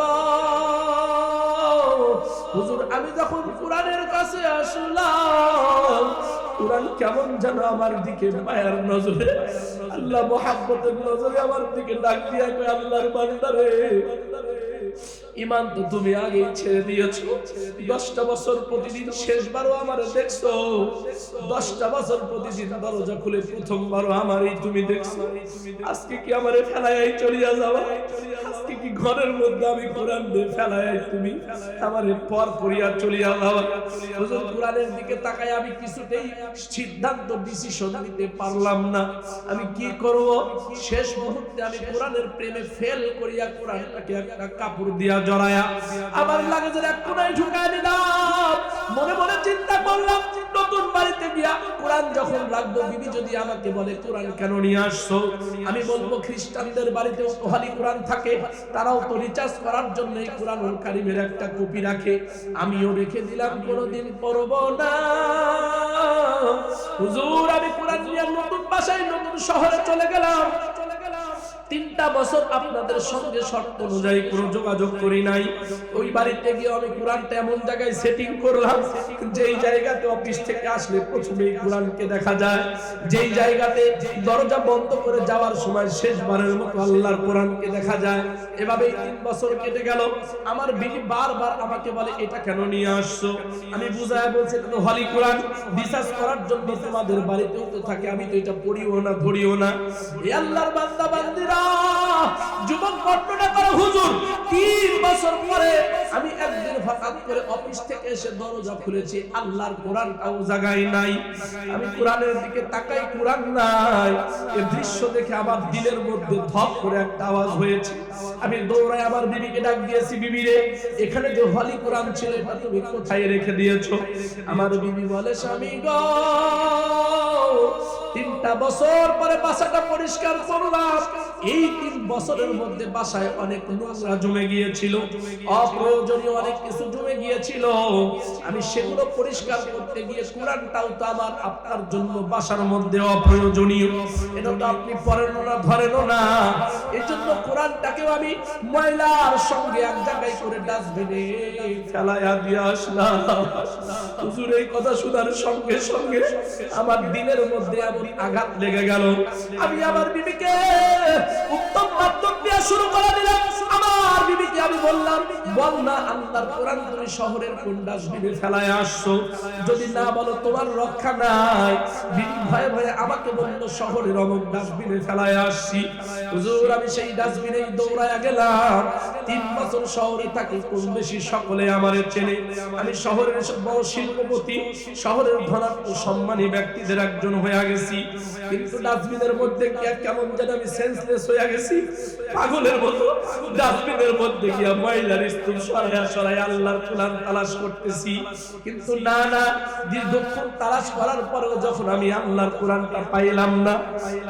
হুজুর আমি যখন কুরআনের কাছে আসলাম, কুরআন কেমন যেন আমার দিকে মায়ার নজরে, আল্লাহ মহব্বতের নজরে আমার দিকে ডাক দিয়া কয়, আল্লাহর বান্দারে, ঈমান তো তুমি আগেই ছেড়ে দিয়েছো। 10টা বছর প্রতিদিন শেষবারও আমারে দেখছো, 10টা বছর প্রতিদিন দরজা খুলে প্রথমবারও আমারই তুমি দেখছো। আজকে কি আমারে ফেলায় চলিয়া যাওয়া? আজকে কি ঘরের মধ্যে আমি কোরআন দিয়ে ফেলায় তুমি আমারে পর করিয়া চলিয়া যাওয়া? হুজুর কোরআনের দিকে তাকায় আমি কিছুতেই সিদ্ধান্ত ডিসিশন নিতে পারলাম না। আমি কি করব? শেষ মুহূর্তে আমি কোরআনের প্রেমে ফেল করিয়া কোরআনটাকে একটা কাপড় দিয়া জড়ায়া আমার লাগেজের এক কোণায় ঢুকায় দিলাম। মনে মনে চিন্তা করলাম, নতুন বাড়িতে গিয়া কোরআন যখন রাখবো, বিবি যদি আমাকে বলে কোরআন কেন নিয়ে আসছো, আমি বলবো খ্রিস্টানদের বাড়িতেও তো খালি কোরআন থাকে, তারাও তো রিচার্জ করার জন্য এই কোরআনুল কারীমের একটা কপি রাখে, আমিও রেখে দিলাম, কোনোদিন পড়ব না। হুজুর আমি কোরআন নিয়ে নতুন বাসায় নতুন শহরে চলে গেলাম। 3টা বছর আপনাদের সঙ্গে শর্ত অনুযায়ী কোনো যোগাযোগ করি নাই। ওই বাড়িতে গিয়ে আমি কোরআনটা এমন জায়গায় সেটিং করলাম যেই জায়গাতে অফিস থেকে আসলে প্রথমেই কোরআনকে দেখা যায়, যেই জায়গাতে দরজা বন্ধ করে যাওয়ার সময় শেষবারের মতো আল্লাহর কোরআনকে দেখা যায়। এভাবেই 3 বছর কেটে গেল। আমার বিবি বারবার আমাকে বলে, এটা কেন নিয়ে আসছো? আমি বুঝায় বলছি, এটা তো হলি কোরআন, রিসার্চ করার জন্য তোমাদের বাড়িতেও তো থাকে, আমি তো এটা পড়িও না ধরিও না। এই আল্লাহর বান্দা বান্দিরা, যুবক বর্ণনা করে, হুজুর 3 বছর পরে আমি একদিন হঠাৎ করে অফিস থেকে এসে দরজা খুলেছি, আল্লাহর কোরআনটাও জায়গায় নাই। আমি কোরআনের দিকে তাকাই, কোরআন নাই। এই দৃশ্য দেখে আমার দিলের মধ্যে ধপ করে একটা আওয়াজ হয়েছে। আমি দৌড়ায় আমার বিবিকে ডাক দিয়েছি, বিবি রে, এখানে যে হলি কোরআন ছিল এটা তুমি কোথায় রেখে দিয়েছো? আমার বিবি বলে, স্বামী গো, 3টা বছর পরে বাসাটা পরিষ্কার করলাম। এই 3 বছরের মধ্যে বাসায় অনেক নোংরা জমে গিয়েছিল, অপ্রয়োজনীয় অনেক কিছু জমে গিয়েছিল। আমি সেগুলো পরিষ্কার করতে গিয়ে কোরআনটাও তো আমার আপনার জন্য বাসার মধ্যে অপ্রয়োজনীয়, এটা তো আপনি পড়েন না ধরেন না, এই জন্য কোরআনটাকেও আমি ময়লার সঙ্গে এক জায়গায় করে ডাস্টবিনে ফেলাইয়া দিয়ে আসলাম। হুজুর এই কথা শোনার সঙ্গে সঙ্গে আমার দিলের মধ্যে এমন আঘাত লেগে গেল। আমি আমার বিবিকে উত্তম মাধ্যম দিয়ে শুরু করে দিলাম। আমার বিবিকে আমি বললাম, বল না আল্লাহর কোরআন তুমি শহরের কোন ডাস্টবিনে ফেলায় আসছো? যদি না বলো তোমার রক্ষা নাই। বিবি ভয়ে ভয়ে আমাকে বলল, শহরের অমুক ডাস্টবিনে ফেলায় আসছি। হুজুর আমি সেই ডাস্টবিনেই দৌড়ায় গেলাম। 3 বছর শহরে থাকি, কোন বেশি সকলে আমারে চেনে। আমি শহরের বড় শিল্পপতি, শহরের ধনাত্ম সম্মানী ব্যক্তিদের একজন হয়ে গেছি। কিন্তু ডাস্টবিনের মধ্যে গিয়া কেমন যেন আমি সেন্সলেস হয়ে গেছি, পাগলের মতো ডাস্টবিনের মধ্যে গিয়া ময়লার স্তূপ সরাইয়া সরাইয়া আল্লাহর কোরআন তালাশ করতেছি। কিন্তু না না, দীর্ঘক্ষণ তালাশ করার পরেও যখন আমি আল্লাহর কোরআনটা পাইলাম না,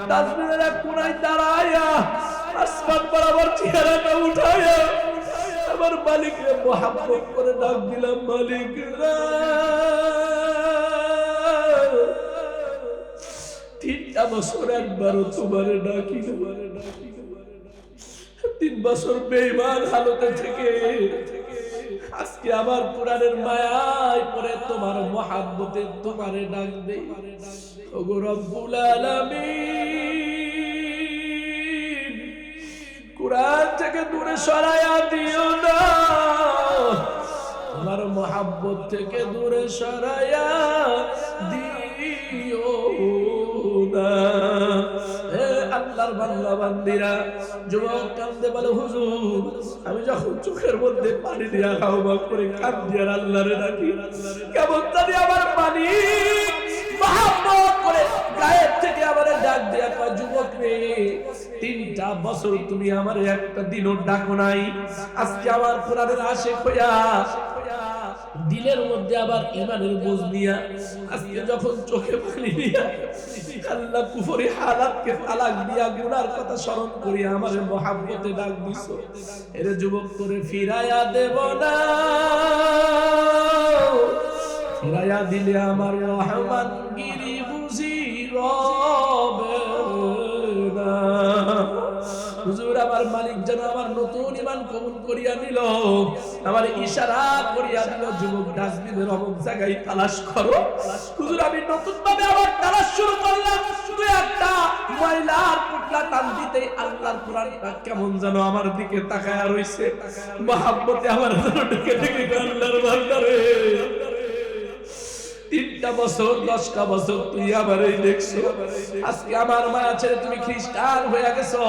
ডাস্টবিনের এক কোনায় দাঁড়াইয়া আসমান বরাবর চেহারাটা উঠাইয়া আমার মালিককে মোহাব্বত করে ডাক দিলাম, মালিক রে, 3টা বছর একবারও তোমারে ডাকি না। 3 বছর বেঈমান হালতে থেকে আজকে আমার কোরআনের মায়ায় পড়ে তোমার মোহাব্বতে তোমারে ডাক দেই। ওগো রব্বুল আলামিন, কোরআন থেকে দূরে সরাইয়া দিও না, তোমার মোহাব্বত থেকে দূরে সরাইয়া দিও না। আল্লাহর বান্দা বান্দিরা, যুবক কান্দে বলে, হুজুর আমি যখন চোখের মধ্যে পানি দিয়া হাওয়া করে কান্দি আর আল্লাহরে ডাকি, কেমন জানি আমার পানি মহব্বত করে গায়ের থেকে আমারে ডাক দিয়া কয়, যুবক রে, 3টা বছর তুমি আমারে একটা দিনও ডাকো নাই। আজকে আমার কোরআনের আশিক হইয়া দিলের মধ্যে আবার ঈমানের বোঝ নিয়া আজকে যখন চোখে পানি নিয়া আল্লাহ কুফরি হালাতকে তালাক দিয়া গুনার কথা স্মরণ করিয়া আমারে মহব্বতে ডাক দিছো। এরে যুবক তোরে ফিরাইয়া দেব না, ফিরাইয়া দিলে আমার রহমান গিরি বুঝি রবে না। হুজুর আমার মালিক যেন আমার নতুন ঈমান কবুল করিয়া নিল, আমার ইশারা করিয়া দিল, যুবক ডাস্টবিনের অমুক জায়গায় তালাশ করো। হুজুর আমি নতুন ভাবে আবার তালাশ শুরু করলাম। তুই একটা ময়লার পুটলা টান দিতেই আল্লাহর কোরআনটা কেমন যেন আমার দিকে তাকায়া রইছে, মহব্বতে আমার দিকে দেখে আল্লাহর বান্দারে, 3টা বছর 10টা বছর তুই আমার এই দেখছো, আজকে আমার মায়া ছেড়ে তুমি খ্রিস্টান হয়ে গেছো,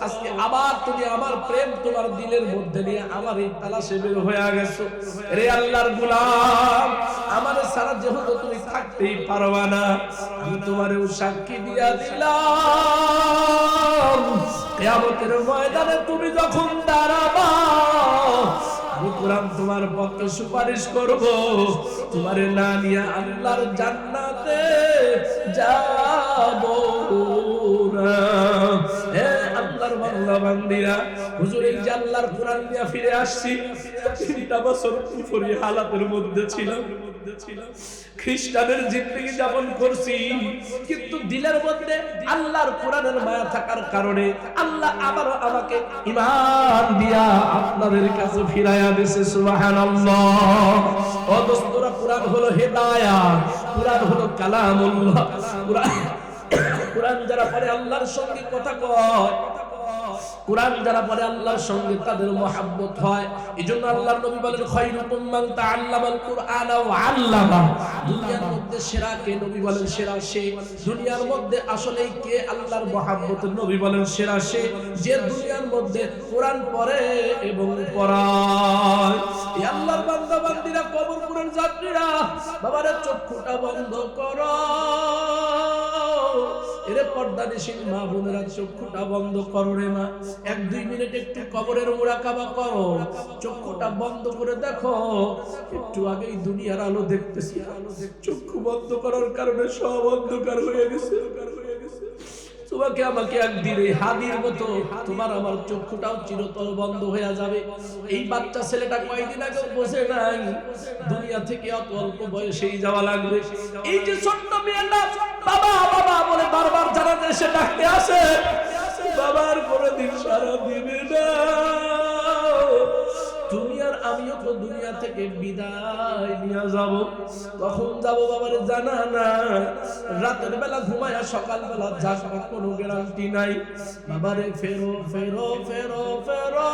আজকে আবার তুমি আমার প্রেম তোমার দিলের মধ্যে নিয়ে আমার এই তালাশে বের হয়ে গেছো। রে আল্লাহর গোলাম, আমার সারা যেহেতু তুমি থাকতেই পারবা না, আমি তোমারও সাক্ষী দিয়া দিলাম, কিয়ামতের ময়দানে তুমি যখন দাঁড়াবা আমি কোরআন তোমার পক্ষে সুপারিশ করব, তোমারে না নিয়ে আল্লাহর জান্নাতে যাব না। হে আল্লাহর বাংলা বান্দিরা, হুজুর এই যে আল্লাহর কোরআন নিয়ে ফিরে আসছি, 3টা বছর কুফরি হালাতের মধ্যে ছিলাম, খ্রিস্টানের জিন্দেগি যাপন করছি, কিন্তু দিলের মধ্যে আল্লাহর কোরআনের মায়া থাকার কারণে আল্লাহ আবারও আমাকে ঈমান দিয়া আপনাদের কাছে ফিরাইয়া দিয়েছে। সুবহানাল্লাহ। ও দোস্তরা, কোরআন হলো হেদায়াত, কোরআন হলো কালামুল্লাহ। কোরআন যারা পড়ে আল্লাহর সঙ্গে কথা কয়, কোরআন যারা পড়ে আল্লাহর সঙ্গে তাদের মহব্বত হয়। এজন্য আল্লাহর নবী বলেন, খায়রুকুম মান তাআল্লামাল কুরআনা ওয়া আল্লামা। দুনিয়ার মধ্যে সেরা কে? নবী বলেন সেরা সে। দুনিয়ার মধ্যে আসলেই কে আল্লাহর মহব্বত? নবী বলেন সেরা সে যে দুনিয়ার মধ্যে কোরআন পড়ে এবং পড়ায়। এই আল্লাহর বান্দা বান্দীরা, কবরপুরের যাত্রীরা, বাবারে চক্ষুটা বন্ধ করো। এরে পর্দানিশীল মা বোনেরা, চক্ষুটা বন্ধ করো রে মা। 1-2 মিনিট একটু কবরের মুরাকাবা করো, চক্ষুটা বন্ধ করে দেখো। একটু আগেই দুনিয়ার আলো দেখতেছি, চক্ষু বন্ধ করার কারণে সব অন্ধকার হয়ে গেছে। তোমাকে আমাকে একদিন এই হাদির মতো তোমার আমার চক্ষুটাও চিরতর বন্ধ হয়ে যাবে। এই বাচ্চা ছেলেটা কয়েকদিন আগে বসে নাই, দুনিয়া থেকে অত অল্প বয়সেই যাওয়া লাগবে। এই যে ছোট্ট মেয়েটা বাবা বাবা বলে বারবার জানাতে এসে ডাকতে আসে, বাবার কোনদিন সারা দিবে না। দুনিয়ার আমিও তো দুনিয়া থেকে বিদায় নিয়ে যাব। কখন যাব বাবার জানা না। রাতের বেলা ঘুমায়া সকাল বেলা জাগবার কোনো গ্যারান্টি নাই। বাবারে ফেরো ফেরো ফেরো ফেরো,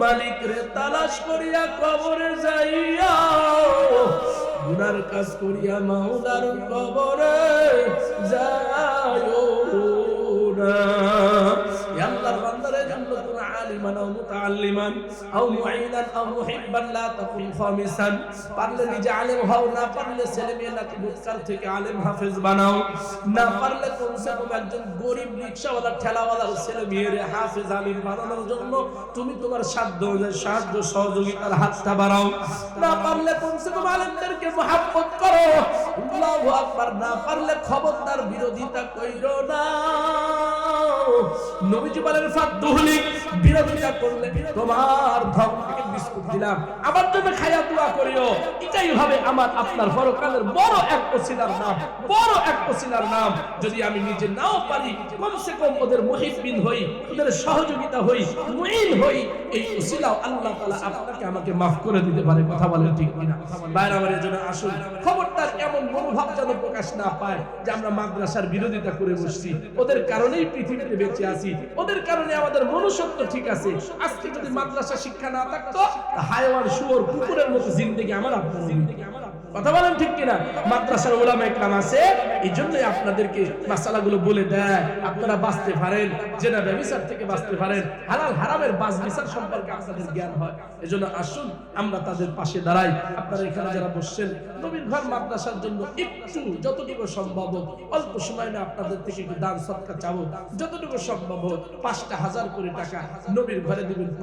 মালিক রে তালাশ করিয়া কবরে যাইয়া, গুনার কাজ করিয়া মাওলার কবরে যাইও না। আল্লাহর বান্দারের জন্য কোন আলিমান আও মুতাআল্লিমান আও মুঈনান আও মুহিব্বান লা তাকুন খামিসান। পারলে নিজে আলেম হও, না পারলে ছেলে মেয়ে নাকি বুৎকার থেকে আলেম হাফেজ বানাও, না পারলে কমসে কম একজন গরিব রিকশাওয়ালা ঠেলাওয়ালার ছেলে মেয়েরে হাফেজ আলিম বানানোর জন্য তুমি তোমার সাধ্য অনুযায়ী সাহায্য সহযোগিতার হাতটা বাড়াও। না পারলে কমসে কম আলেমদেরকে মহব্বত করো। আল্লাহু আকবার। না পারলে খবরদার বিরোধিতা কইরো না। নবীজি বলেন, ফাদুহলি, বিরোধিতা করলে তোমার ধন থেকে বিস্কুট দিলাম, আমার জন্য খায়া দোয়া করিও। এটাই হবে আমার আপনার পরকালের বড় এক ওসিলার নাম, বড় এক ওসিলার নাম। যদি আমি নিজে নাও পারি, কমসে কম ওদের মুহিব্বিন হই, ওদের সহযোগিতা হই, মুঈন হই। এই ওসিলাও আল্লাহ তাআলা আপনাকে আমাকে মাফ করে দিতে পারে। কথা বলেন ঠিক কিনা? বাইরে আমার জন্য আসুন, খবরদার এমন মনোভাব যেন প্রকাশ না পায় যে আমরা মাদ্রাসার বিরোধিতা করে বসছি। ওদের কারণেই পৃথিবীতে বেঁচে আছি, ওদের কারণে আমাদের মনুষ্যত্ব ঠিক আছে। আজকে যদি মাদ্রাসা শিক্ষা না থাকতো, হায়ওয়ান শুয়োর কুকুরের মতো জিন্দেগি আমার আপনার। কথা বলেন ঠিক কিনা? মাদ্রাসার উলামা ইকরাম আছে, এই জন্যই আপনাদেরকে মাসালাগুলো বলে দেয়, আপনারা বাঁচতে পারেন, জেনা ব্যভিচার থেকে বাঁচতে পারেন, হালাল হারামের বাজ বিচার সম্পর্কে আপনাদের জ্ঞান হয়। এজন্য আসুন আমরা তাদের পাশে দাঁড়াই। আপনারা এখানে যারা বসছেন, নবীর ঘর মাদ্রাসার জন্য একটু যতটুকু সম্ভব অল্প সময় না আপনাদের থেকে একটু দান সদকা চাবো। যতটুকু সম্ভব 5,000 করে টাকা নবীর ঘরে দিবেন।